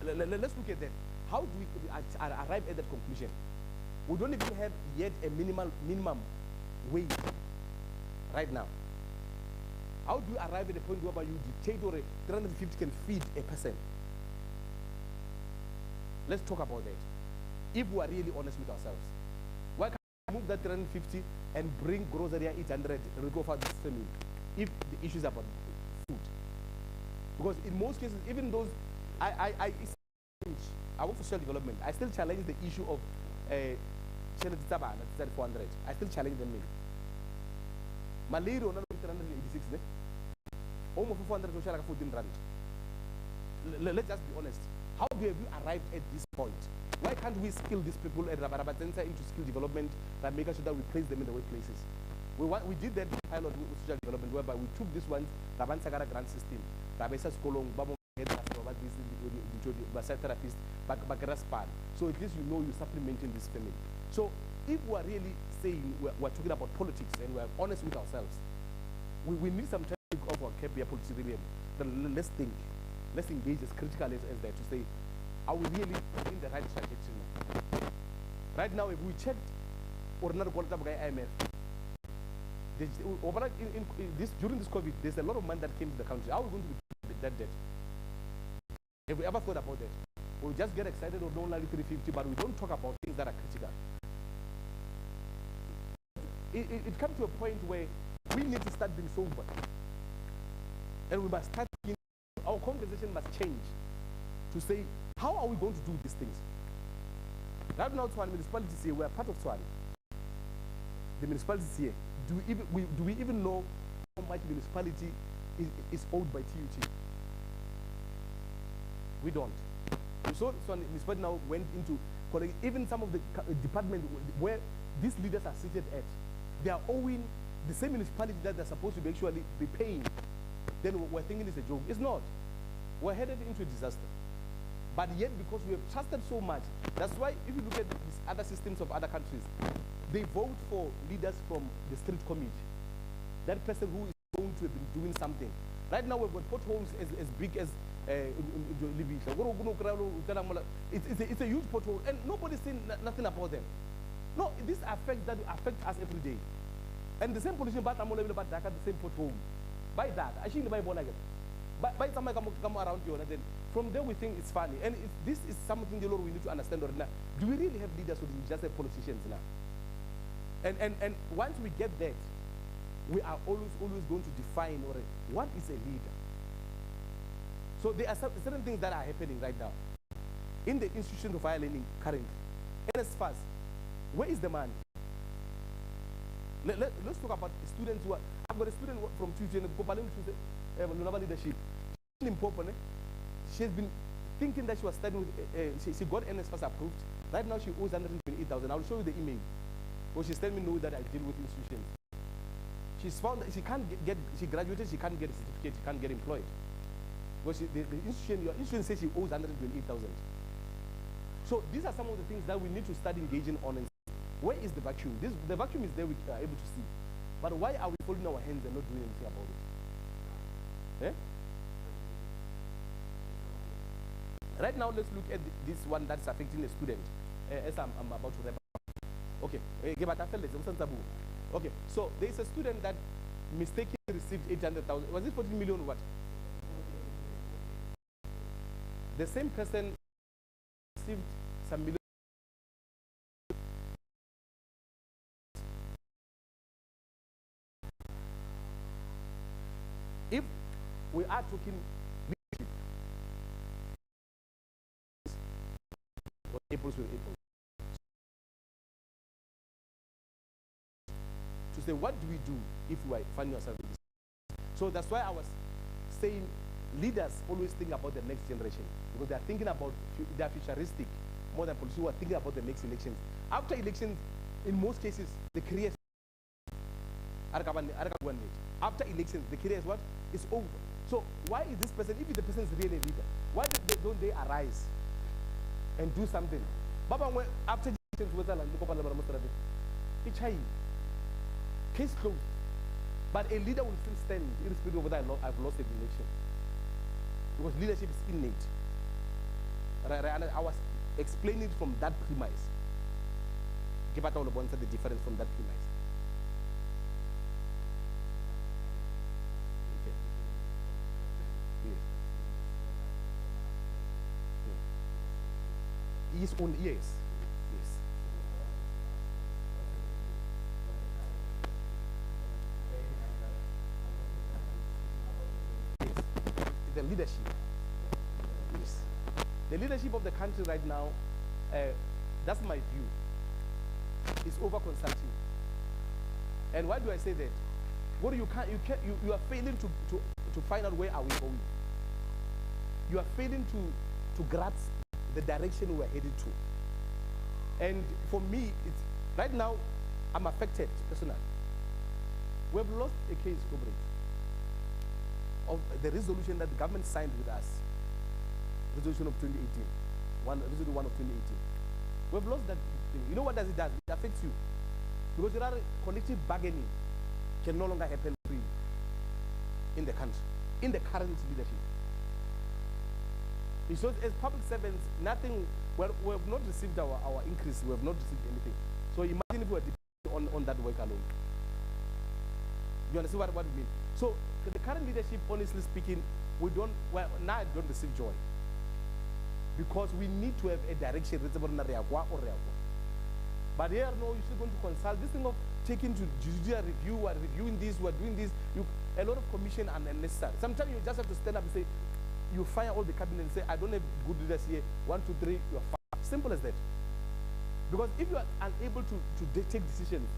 [SPEAKER 1] Let's look at that. How do we arrive at that conclusion? We don't even have yet a minimum wage right now. How do you arrive at a point where you dictate or 350 can feed a person? Let's talk about that. If we are really honest with ourselves, why can't we move that 350 and bring grocery at 800 and go for this family if the issue is about food? Because in most cases, even those, I work for social development, I still challenge the issue of 400. I still challenge them. Malaria on 386, almost 400 14 rand. Let's just be honest. How do you arrive at this point? Why can't we skill these people at Rabatensa into skill development and making sure that we place them in the workplaces? We did that pilot with social development whereby we took this one, Rabansagara grant system, Rabesa Skolong, Babo therapist, Bakaraspan. So at least you know you're supplementing this family. So if we're really saying we're talking about politics and we're honest with ourselves, we need some time to go for KPI politics. Let's think. Let's engage as critical as that to say, are we really in the right trajectory now? Right now, if we checked ordinary quality of IMF, during this COVID, there's a lot of money that came to the country. How are we going to be that debt? Have we ever thought about that? We just get excited or don't like 350, but we don't talk about things that are critical. It comes to a point where we need to start being sober. And we must start thinking, our conversation must change to say, how are we going to do these things? Right now, Tshwane municipalities here, we are part of Tshwane. The municipalities here, do we even know how much municipality is owed by TUT? We don't. So municipality now went into, even some of the departments where these leaders are seated at, they are owing the same municipality that they're supposed to be actually be paying. Then we're thinking it's a joke. It's not. We're headed into a disaster. But yet, because we have trusted so much, that's why if you look at these other systems of other countries, they vote for leaders from the street committee. That person who is going to have been doing something. Right now, we've got potholes as big as Libya. It's a huge pothole, and nobody's saying nothing about them. No, this affects us every day. And the same politician, but the same pothole. By that, I shouldn't buy one again. By the time I come around you, and then from there we think it's funny. And this is something the Lord we need to understand. Or now, do we really have leaders or do we just have politicians now? And once we get that, we are always going to define what is a leader. So there are certain things that are happening right now in the institution of higher learning currently. NSFAS, where is the money? Let's talk about students who are. I've got a student from Tuesday in Lunaba Leadership. She's been thinking that she was studying with, she got NSFAS approved. Right now she owes 128,000. I'll show you the email. Well, she's telling me no that I deal with institutions. She's found that she can't she graduated, she can't get a certificate, she can't get employed. Because your institution says she owes 128,000. So these are some of the things that we need to start engaging on. And where is the vacuum? The vacuum is there, we are able to see. But why are we folding our hands and not doing anything about it? Eh? Right now, let's look at this one that's affecting a student, as I'm about to wrap up. Okay. Okay, so there is a student that mistakenly received 800,000. Was it 14 million or what? The same person received some million. If we are talking leadership, April with April, to say what do we do if we find ourselves in this? So that's why I was saying leaders always think about the next generation, because they are thinking about, they are futuristic more than politicians who are thinking about the next elections. After elections, in most cases, the careers after elections, the career is what? It's over. So why is this person, if the person is really a leader, why don't they arise and do something? Baba, after elections, case closed. But a leader will still stand irrespective of whether I've lost an election. Because leadership is innate. I was explaining it from that premise. Gibata Olobon said the difference from that premise. Okay. Yes. Yes. Yes. Yes. The leadership. Yes. The leadership of the country right now, that's my view, is over consulting. And why do I say that? What you are failing to find out where are we going. You are failing to grasp the direction we are headed to. And for me, it's right now I'm affected personally. We have lost a case, comrade, of the resolution that the government signed with us, resolution of 2018, resolution 1 of 2018. We've lost that thing. You know what does it do? It affects you. Because there are collective bargaining can no longer happen freely in the country, in the current leadership. Because as public servants, nothing, we have not received our increase, we have not received anything. So imagine if we were depending on that work alone. You understand what we mean? So the current leadership, honestly speaking, now I don't receive joy. Because we need to have a direction. But here, no, you're still going to consult. This thing of taking to judicial review, or reviewing this, we're doing this, a lot of commission are unnecessary. Sometimes you just have to stand up and say, you fire all the cabinet and say, I don't have good leaders here, 1, 2, 3, you're fired. Simple as that. Because if you are unable to take decisions,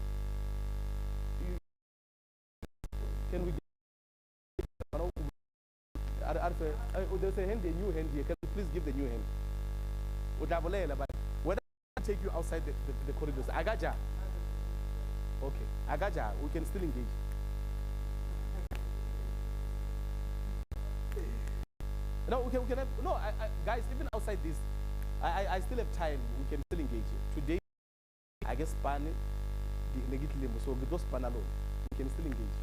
[SPEAKER 1] can we get there's a new hand here. Can you please give the new hand? Whether I take you outside the corridors. Agaja. Okay. Agaja, we can still engage. No, we can have, no, guys, even outside this, I still have time. We can still engage. Today, I guess Spani, so with those Span alone, we can still engage.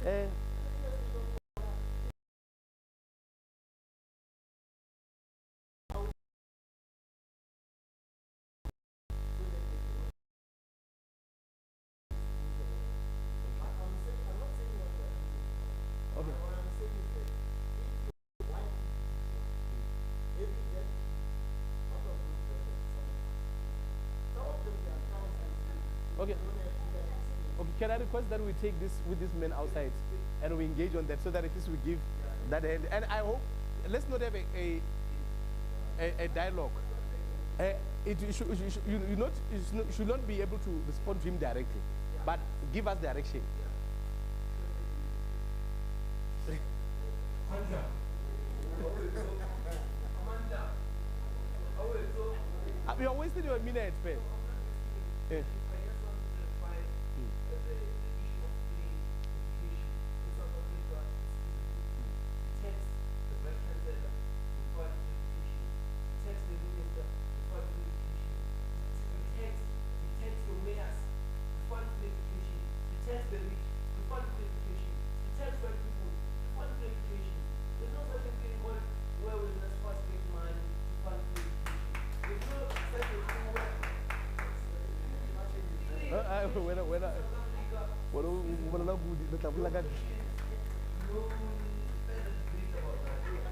[SPEAKER 1] Eh, okay. Okay. Okay, can I request that we take this with these men outside and we engage on that so that at least we give that hand. And I hope, let's not have a dialogue. You should not be able to respond to him directly, but give us direction. You are wasting your minute, man. Yeah.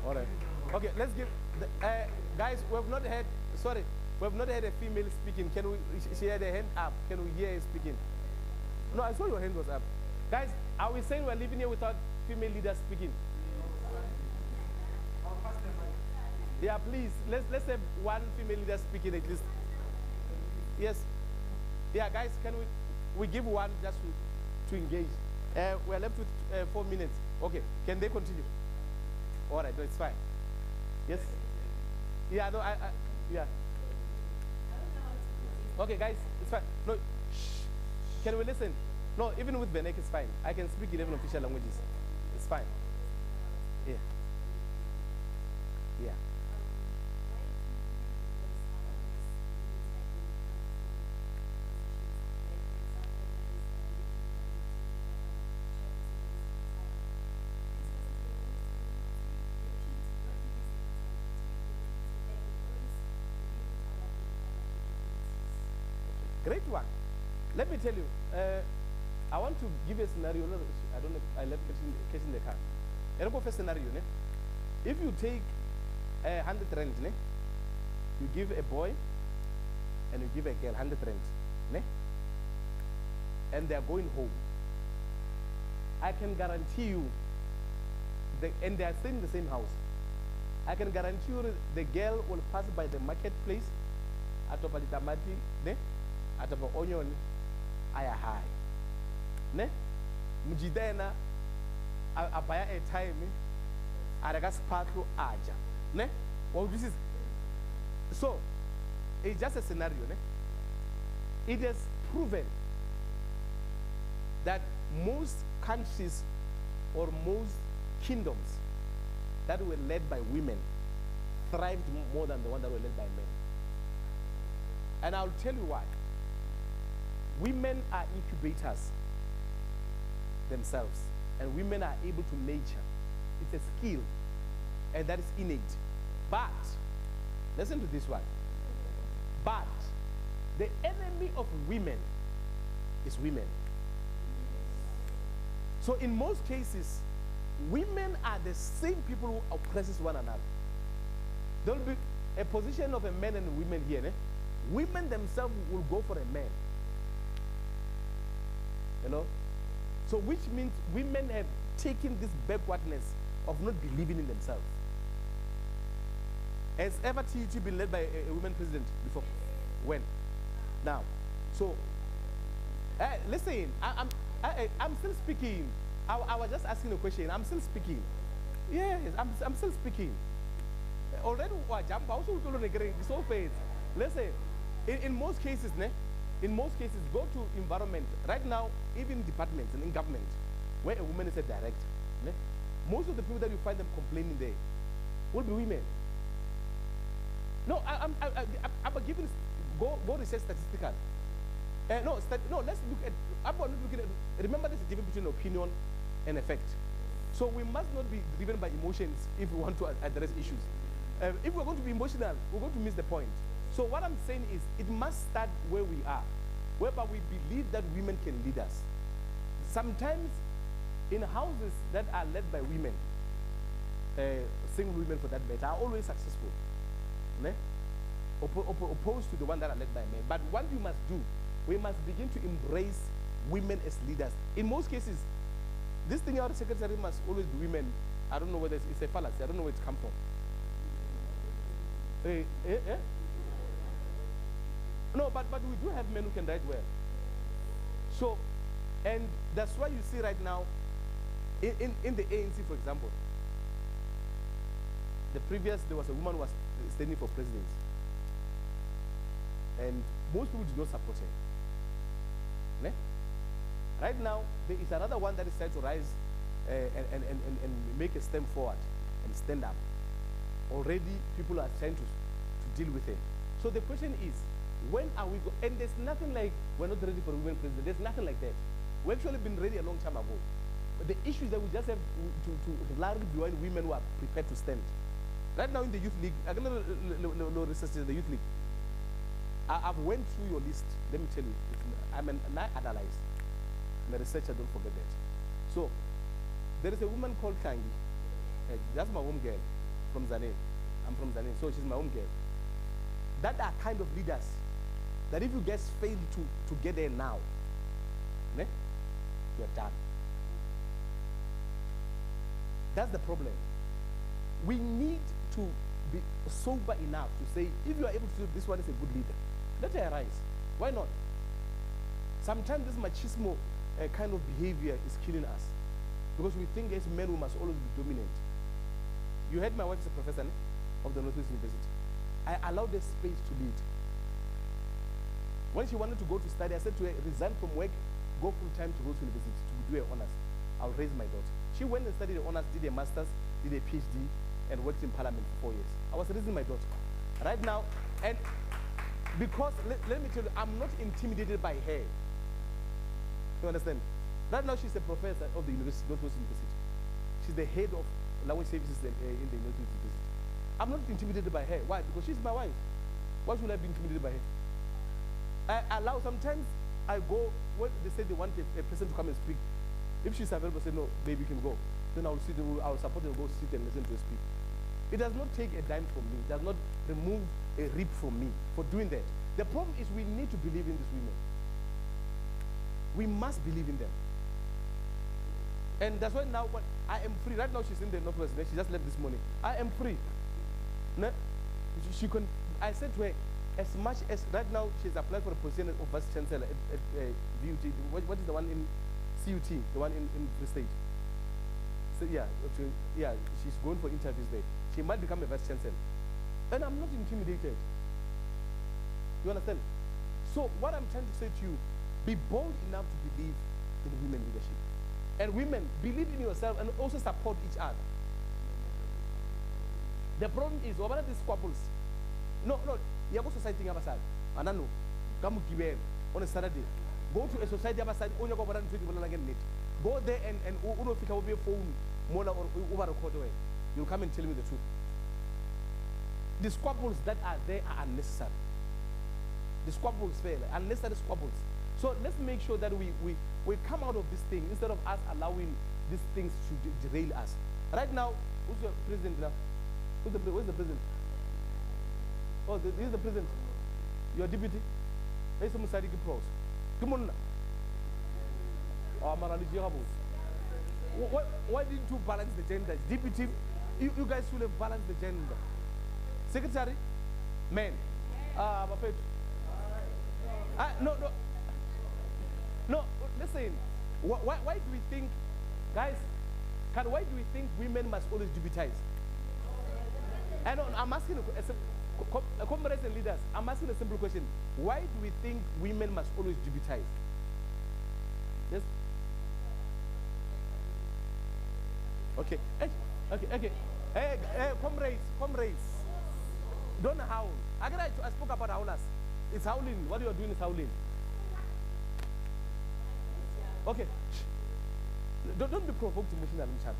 [SPEAKER 1] All right. Okay, let's give the, guys. We have not had. Sorry, we have not had a female speaking. Can we? She had a hand up. Can we hear her speaking? No, I saw your hand was up. Guys, are we saying we're living here without female leaders speaking? Yeah, please. Let's have one female leader speaking at least. Yes. Yeah, guys, can we give one just to engage? We're left with 4 minutes. Okay, can they continue? All right, no, it's fine. Yes? Yeah, no, yeah. Okay, guys, it's fine. No, shh. Can we listen? No, even with Benek, it's fine. I can speak 11 official languages. It's fine. Yeah. Yeah. Great one. Let me tell you, I want to give a scenario. I don't know if I left catching the car. A go first scenario. Ne? If you take 100 rand, ne? You give a boy and you give a girl 100 rand, ne? And they are going home. I can guarantee you, and they are staying in the same house. I can guarantee you the girl will pass by the marketplace at Tamati, ne? At onion, aya high. Ne? Mujidena, abaya a time, Aragas Patro Aja. Ne? Well, this is so it's just a scenario, ne? It has proven that most countries or most kingdoms that were led by women thrived more than the one that were led by men. And I'll tell you why. Women are incubators themselves, and women are able to nurture. It's a skill, and that is innate. But, listen to this one. But, the enemy of women is women. So in most cases, women are the same people who oppresses one another. There will be a position of a man and a woman here. Ne? Women themselves will go for a man. You know? So which means women have taken this backwardness of not believing in themselves. Has ever TUT been led by a woman president before? When? Now. So, listen, I'm still speaking. I was just asking a question. I'm still speaking. Yes, I'm still speaking. Already, so fast. Listen, in most cases, go to environment. Right now, even departments and in government, where a woman is a director, ne? Most of the people that you find them complaining there will be women. No, I'm giving, go research statistical. No, let's look at, I'm not looking at, remember there's a difference between opinion and effect. So we must not be driven by emotions if we want to address issues. If we're going to be emotional, we're going to miss the point. So what I'm saying is it must start where we are, whereby we believe that women can lead us. Sometimes in houses that are led by women, single women for that matter, are always successful. Ne? Opposed to the one that are led by men. But what we must do, we must begin to embrace women as leaders. In most cases, this thing our secretary must always be women. I don't know whether it's a fallacy. I don't know where it's come from. No, but we do have men who can write well. So, and that's why you see right now, in the ANC, for example, there was a woman who was standing for presidency. And most people do not support her. Ne? Right now, there is another one that is trying to rise and make a step forward and stand up. Already, people are trying to deal with it. So the question is, when are we going? And there's nothing like, we're not ready for a women president. There's nothing like that. We've actually been ready a long time ago. But the issue is that we just have to largely join women who are prepared to stand. Right now in the youth league, I don't know research in the youth league. I've went through your list. Let me tell you, I'm an analyst. I'm a researcher, don't forget that. So, there is a woman called Kangi. That's my home girl from Zane. I'm from Zane, so she's my home girl. That are kind of leaders that if you guys fail to get there now, ne, you're done. That's the problem. We need to be sober enough to say, if you are able to do this one is a good leader, let her arise. Why not? Sometimes this machismo kind of behavior is killing us because we think as men we must always be dominant. You heard my wife is a professor of the Northwest University. I allowed her space to lead. When she wanted to go to study, I said to her, resign from work, go full-time to Rhodes University to do her honors. I'll raise my daughter. She went and studied her honors, did a master's, did a PhD, and worked in parliament for 4 years. I was raising my daughter. Right now, and because, let me tell you, I'm not intimidated by her. You understand? Right now, she's a professor of the Northwest University. She's the head of language services in the Northwest University. I'm not intimidated by her. Why? Because she's my wife. Why should I be intimidated by her? I allow, sometimes I go, when they say they want a person to come and speak, if she's available, say, no, baby, you can go. Then I'll support her and go sit and listen to her speak. It does not take a dime from me. It does not remove a rib from me for doing that. The problem is we need to believe in these women. We must believe in them. And that's why now when I am free. Right now she's in the Northwest. She just left this morning. I am free. No, she can. I said to her, as much as right now she's applied for a position of vice chancellor at VUT. What is the one in CUT? The one in Free State. So yeah, she's going for interviews there. She might become a vice chancellor. And I'm not intimidated. You understand? So what I'm trying to say to you, be bold enough to believe in women leadership. And women, believe in yourself and also support each other. The problem is, what about these squabbles? No, you have a society on the side. And I know, come on a Saturday. Go to a society on the side, only go go there and pick up your phone, more or over a away. You'll come and tell me the truth. The squabbles that are there are unnecessary. The squabbles fail, unnecessary squabbles. So let's make sure that we come out of this thing instead of us allowing these things to derail us. Right now, who's your president now? Where's the president? Oh, this is the president. Your deputy? Hey, some Sadiki pros. Come on now. Oh, why didn't you balance the gender? Deputy, you guys should have balanced the gender. Secretary? Men. No, listen. Why do we think, guys, why do we think women must always deputize? I know, I'm asking comrades and leaders, I'm asking a simple question. Why do we think women must always deputize? Yes? Okay. Hey, comrades. Don't howl. I spoke about howlers. It's howling. What you are doing is howling. Okay. Don't be provoked emotionally, Mshana.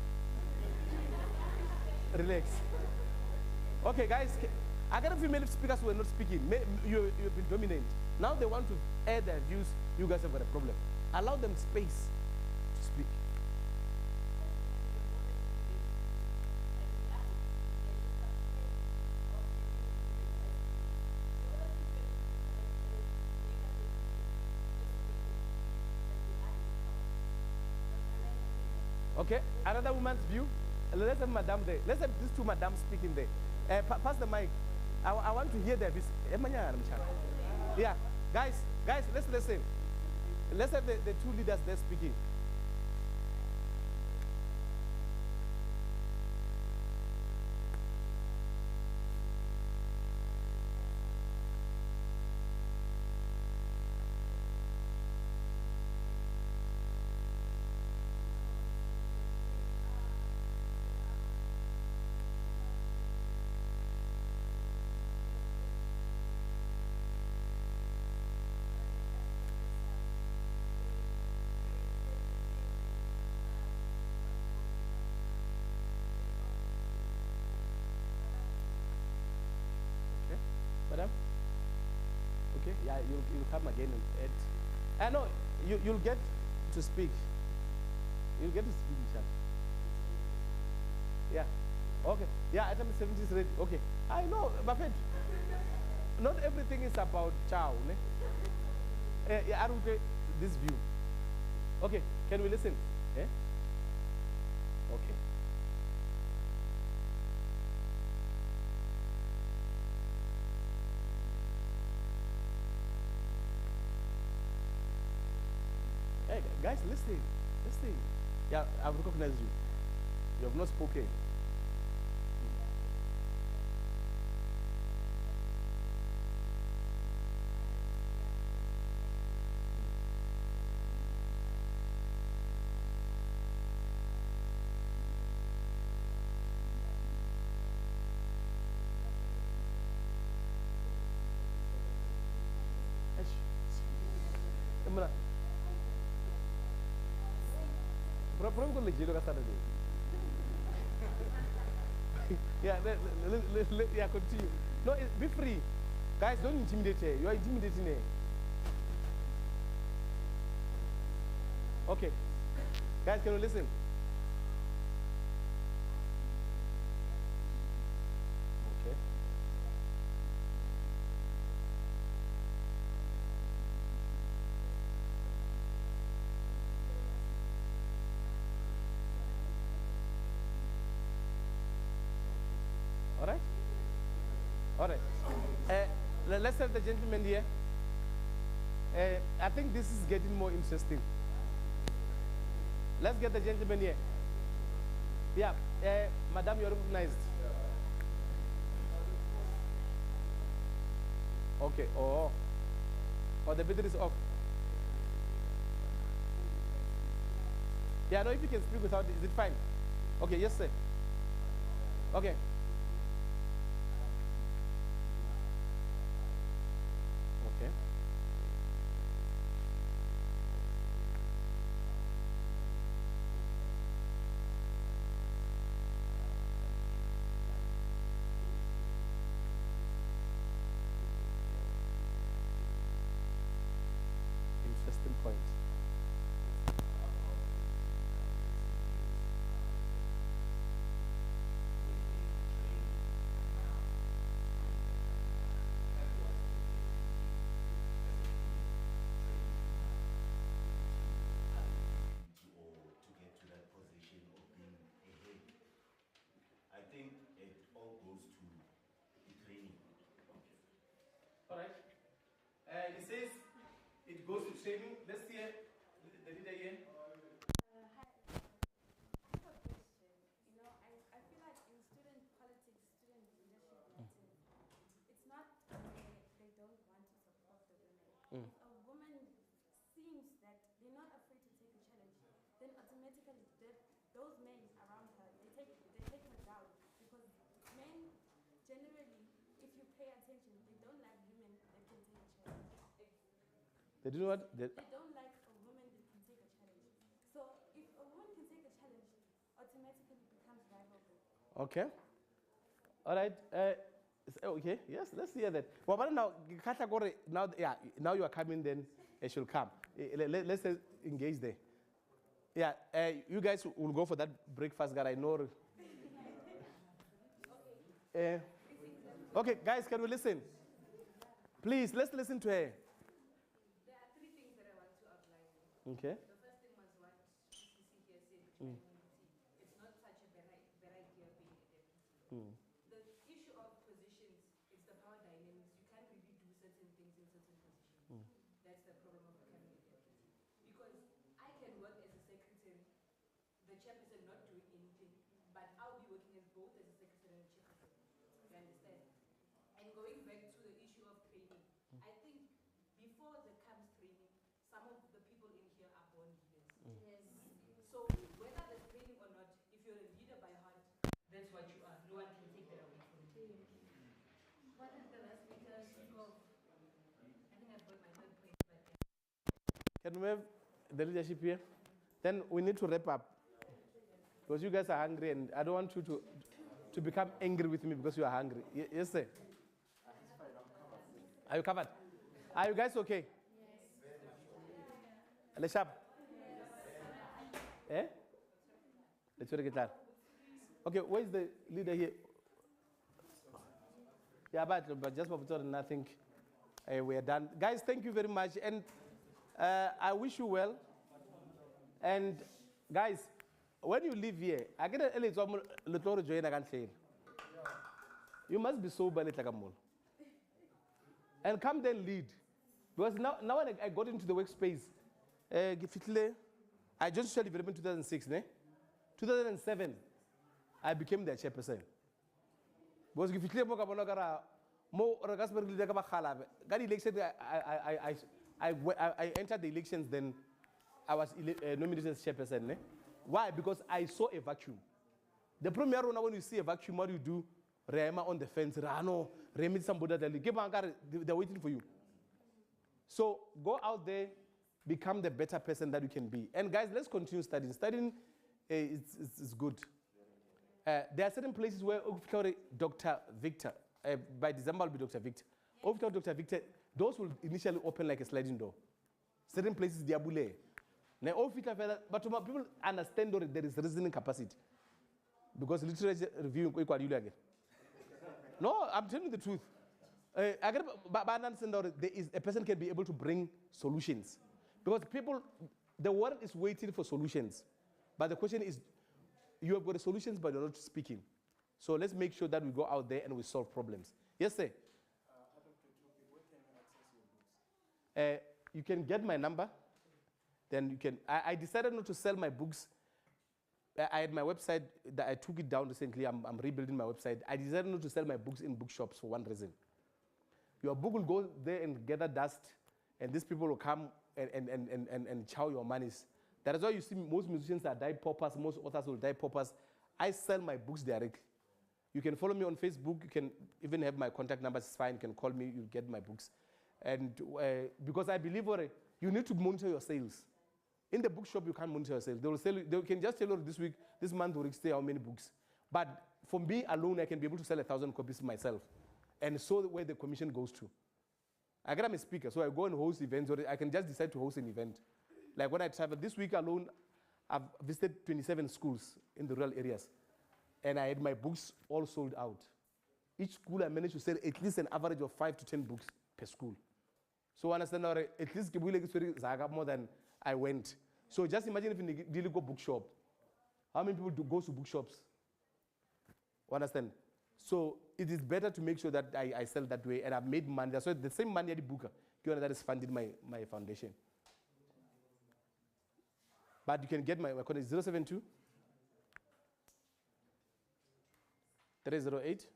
[SPEAKER 1] Relax. Okay, guys, I got a few male speakers who are not speaking. You've been dominant. Now they want to air their views. You guys have got a problem. Allow them space to speak. Okay, another woman's view. Let's have Madame there. Let's have these two Madame speaking there. Pass the mic. I want to hear their views. Yeah, guys, let's listen. Let's have the two leaders there speaking. Madam? Okay, yeah, you'll come again and add. No, you'll get to speak. You'll get to speak, Michelle. Yeah. Okay. Yeah, item 70 is ready. Okay. I know, Buffett. Not everything is about chow. Ne? Yeah, Aruke, this view. Okay, can we listen? Eh? Okay. Hey, guys, listen. Listen. Yeah, I've recognized you. You have not spoken. Problem con leggero che state yeah, continue. No, be free. Guys, don't intimidate her. You are intimidating her. Okay. Guys, can you listen? Okay. All right? All right. Let's have the gentleman here. I think this is getting more interesting. Let's get the gentleman here. Yeah, Madam, you're recognized. Okay, oh, the battery is off. Yeah, no, if you can speak without, is it fine? Okay, yes, sir. Okay. Okay. Interesting point.
[SPEAKER 4] To get to that position of being ahead. I think it all goes to the training.
[SPEAKER 1] All right. And it says it goes to training. Let's hear the leader here.
[SPEAKER 5] Hi. I have a question. You know, I feel like in student politics, student leadership, it's not they don't want to support the women. If a woman seems that they're not afraid to take a challenge, then automatically those men around her, they take her down, because men generally, if you pay attention, they don't like women that can take a challenge.
[SPEAKER 1] They do what?
[SPEAKER 5] They don't like a woman that can take a challenge. So if a woman can
[SPEAKER 1] Okay. All right. Okay. Yes. Let's hear that. Well, but now, yeah. Now you are coming. Then it should come. Let's engage there. Yeah. You guys will go for that breakfast, guy. I know. Okay, guys, can we listen? Please, let's listen to her.
[SPEAKER 5] There are three things that I want to outline.
[SPEAKER 1] Okay.
[SPEAKER 5] The first thing was what CC here said, community. It's not such a bad idea being a deputy. The issue of positions is the power dynamics. You can't really do certain things in certain positions. That's the problem of becoming a deputy. Because I can work as a secretary, the chairperson not doing anything, but I'll be working as both as a secretary and a chairperson. You understand? And going back to the issue of training, I think before there comes training, some of the people in here are born leaders. Yes. So whether there's training or not, if you're a leader by heart, that's what you are. No one can take that away from you. What did the last speaker speak of? I think I've got my third point, but
[SPEAKER 1] Can we have the leadership here? Then we need to wrap up. Because you guys are hungry and I don't want you to become angry with me because you are hungry. Yes, sir? Are you covered? Are you guys okay? Yes. Leshap? Eh? Let's get that. Okay, where is the leader here? Yeah, but just for nothing. We are done. Guys, thank you very much. And I wish you well. And guys, when you live here, I get a little join again. You must be sober like a mole. And come then lead. Because now when I got into the workspace, I joined social development in 2006, ne? 2007, I became their chairperson. Because if you look at I entered the elections, then I was nominated as chairperson. Ne? Why? Because I saw a vacuum. The premier owner, when you see a vacuum, what do you do? Rema on the fence, Rano, remit somebody, they're waiting for you. So go out there, become the better person that you can be. And guys, let's continue studying. Studying is good. There are certain places where Dr. Victor, by December will be Dr. Victor. After Dr. Victor, those will initially open like a sliding door. Certain places, they are bule. Now, but people understand that there is reasoning capacity. Because literature review, no, I'm telling you the truth. I understand that there is a person can be able to bring solutions. Because people, the world is waiting for solutions. But the question is, you have got the solutions, but you're not speaking. So let's make sure that we go out there and we solve problems. Yes, sir?
[SPEAKER 6] Where can you access your books?
[SPEAKER 1] You can get my number. Then you can. I decided not to sell my books. I had my website that I took it down recently. I'm rebuilding my website. I decided not to sell my books in bookshops for one reason. Your book will go there and gather dust, and these people will come and chow your monies. That is why you see most musicians are die paupers, most authors will die paupers. I sell my books directly. You can follow me on Facebook. You can even have my contact numbers. It's fine. You can call me. You'll get my books. And because I believe you need to monitor your sales. In the bookshop, you can't monitor your sales. They will sell. They can just tell you this month will stay how many books. But for me alone, I can be able to sell 1,000 copies myself, and so where the commission goes to. I got a speaker, so I go and host events, or I can just decide to host an event. Like when I travel this week alone, I've visited 27 schools in the rural areas, and I had my books all sold out. Each school I managed to sell at least an average of 5 to 10 books per school. So understand now, at least more than I went. So just imagine if you really go bookshop. How many people go to bookshops? Understand? So it is better to make sure that I sell that way and I've made money. So the same money at the booker, that is funded my foundation. But you can get my contact 072 308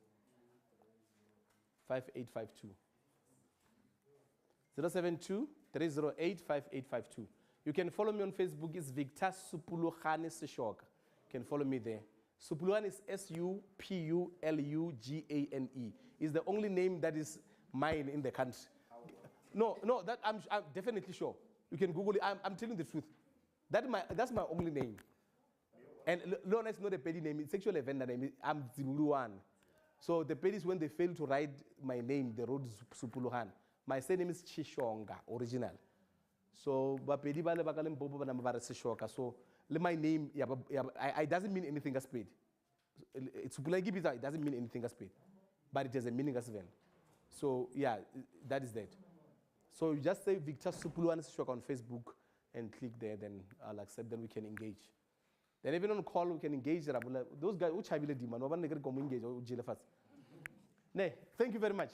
[SPEAKER 1] 5852. 072 308 5852. You can follow me on Facebook. It's Victor Supulukhane Seshok. You can follow me there. Supulukhane is Supulugane. It's the only name that is mine in the country. No, that I'm definitely sure. You can Google it. I'm telling the truth. That's my only name. And Lona is not a petty name, it's actually a vendor name. I'm Zibuluan. So the petty is when they fail to write my name, they wrote Supuluhan. My surname is Chishonga, original. So, Bapedi Bale Bakalem Bobo Banamara Sishoka. So, my name, I doesn't mean anything as paid. It's Supulagi Biza, it doesn't mean anything as paid. But it has a meaning as well. So, yeah, that is that. So, you just say Victor Supuluan Sishoka on Facebook and click there, then I'll accept, then we can engage. Then even on call, we can engage. Those guys, which I will demand, no one can engage or jail first. Nay, thank you very much.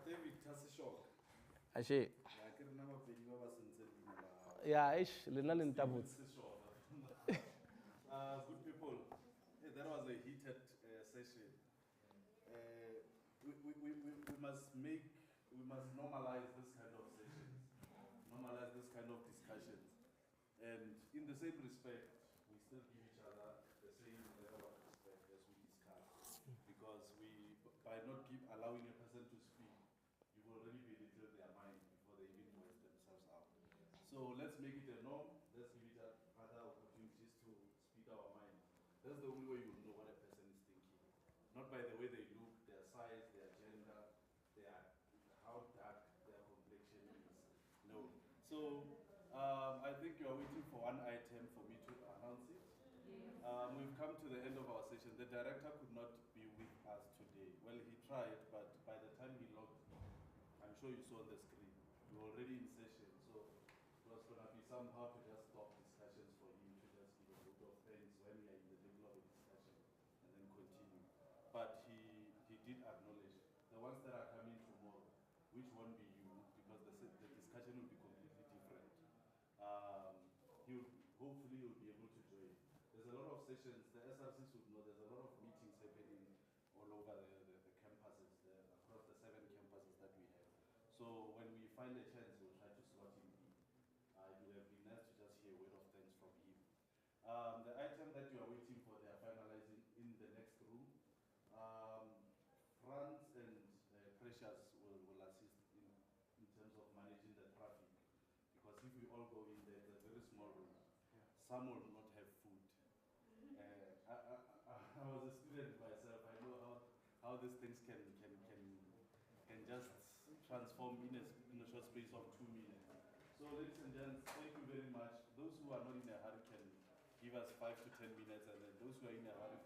[SPEAKER 2] David Tassishok.
[SPEAKER 1] Ashe. Yeah, ish, Lenal Tabuts.
[SPEAKER 2] Good people, that was a heated session. We must normalize this kind of sessions, normalize this kind of discussions. And in the same respect, we still give each other the same level of respect as we discuss. Because by not allowing a person to speak, you've already belittled their mind before they even voice themselves out. So let's make it a norm. Let's give each other opportunities to speak our mind. That's the only way you know what a person is thinking. Not by the way they look, their size, their gender, how dark their complexion is. No. So I think you are waiting for one item for me to announce it. We've come to the end of our session. The director could not be with us today. Well, he tried, but by the time he logged in, I'm sure you saw on the screen, we were already in session, so it was going to be somehow to just stop discussions for him to just give a vote of thanks when we are in the middle of a discussion and then continue. But he did acknowledge the ones that are coming tomorrow, which won't be you, because the discussion will be completely different. Hopefully you'll be able to join. There's a lot of sessions, the SRCs would know, there's a lot of meetings happening all over the campuses, across the 7 campuses that we have. So when we find a chance, we'll try to slot him in. It would have been nice to just hear a word of thanks from him. The item that you are waiting for, they are finalizing in the next room. Franz and Precious will assist in terms of managing the traffic. Because if we all go in there, it's a very small room. Some will not have food. I was a student myself. I know how these things can just transform in a short space of 2 minutes. So ladies and gents, thank you very much. Those who are not in a hurry can give us 5 to 10 minutes, and then those who are in a hurry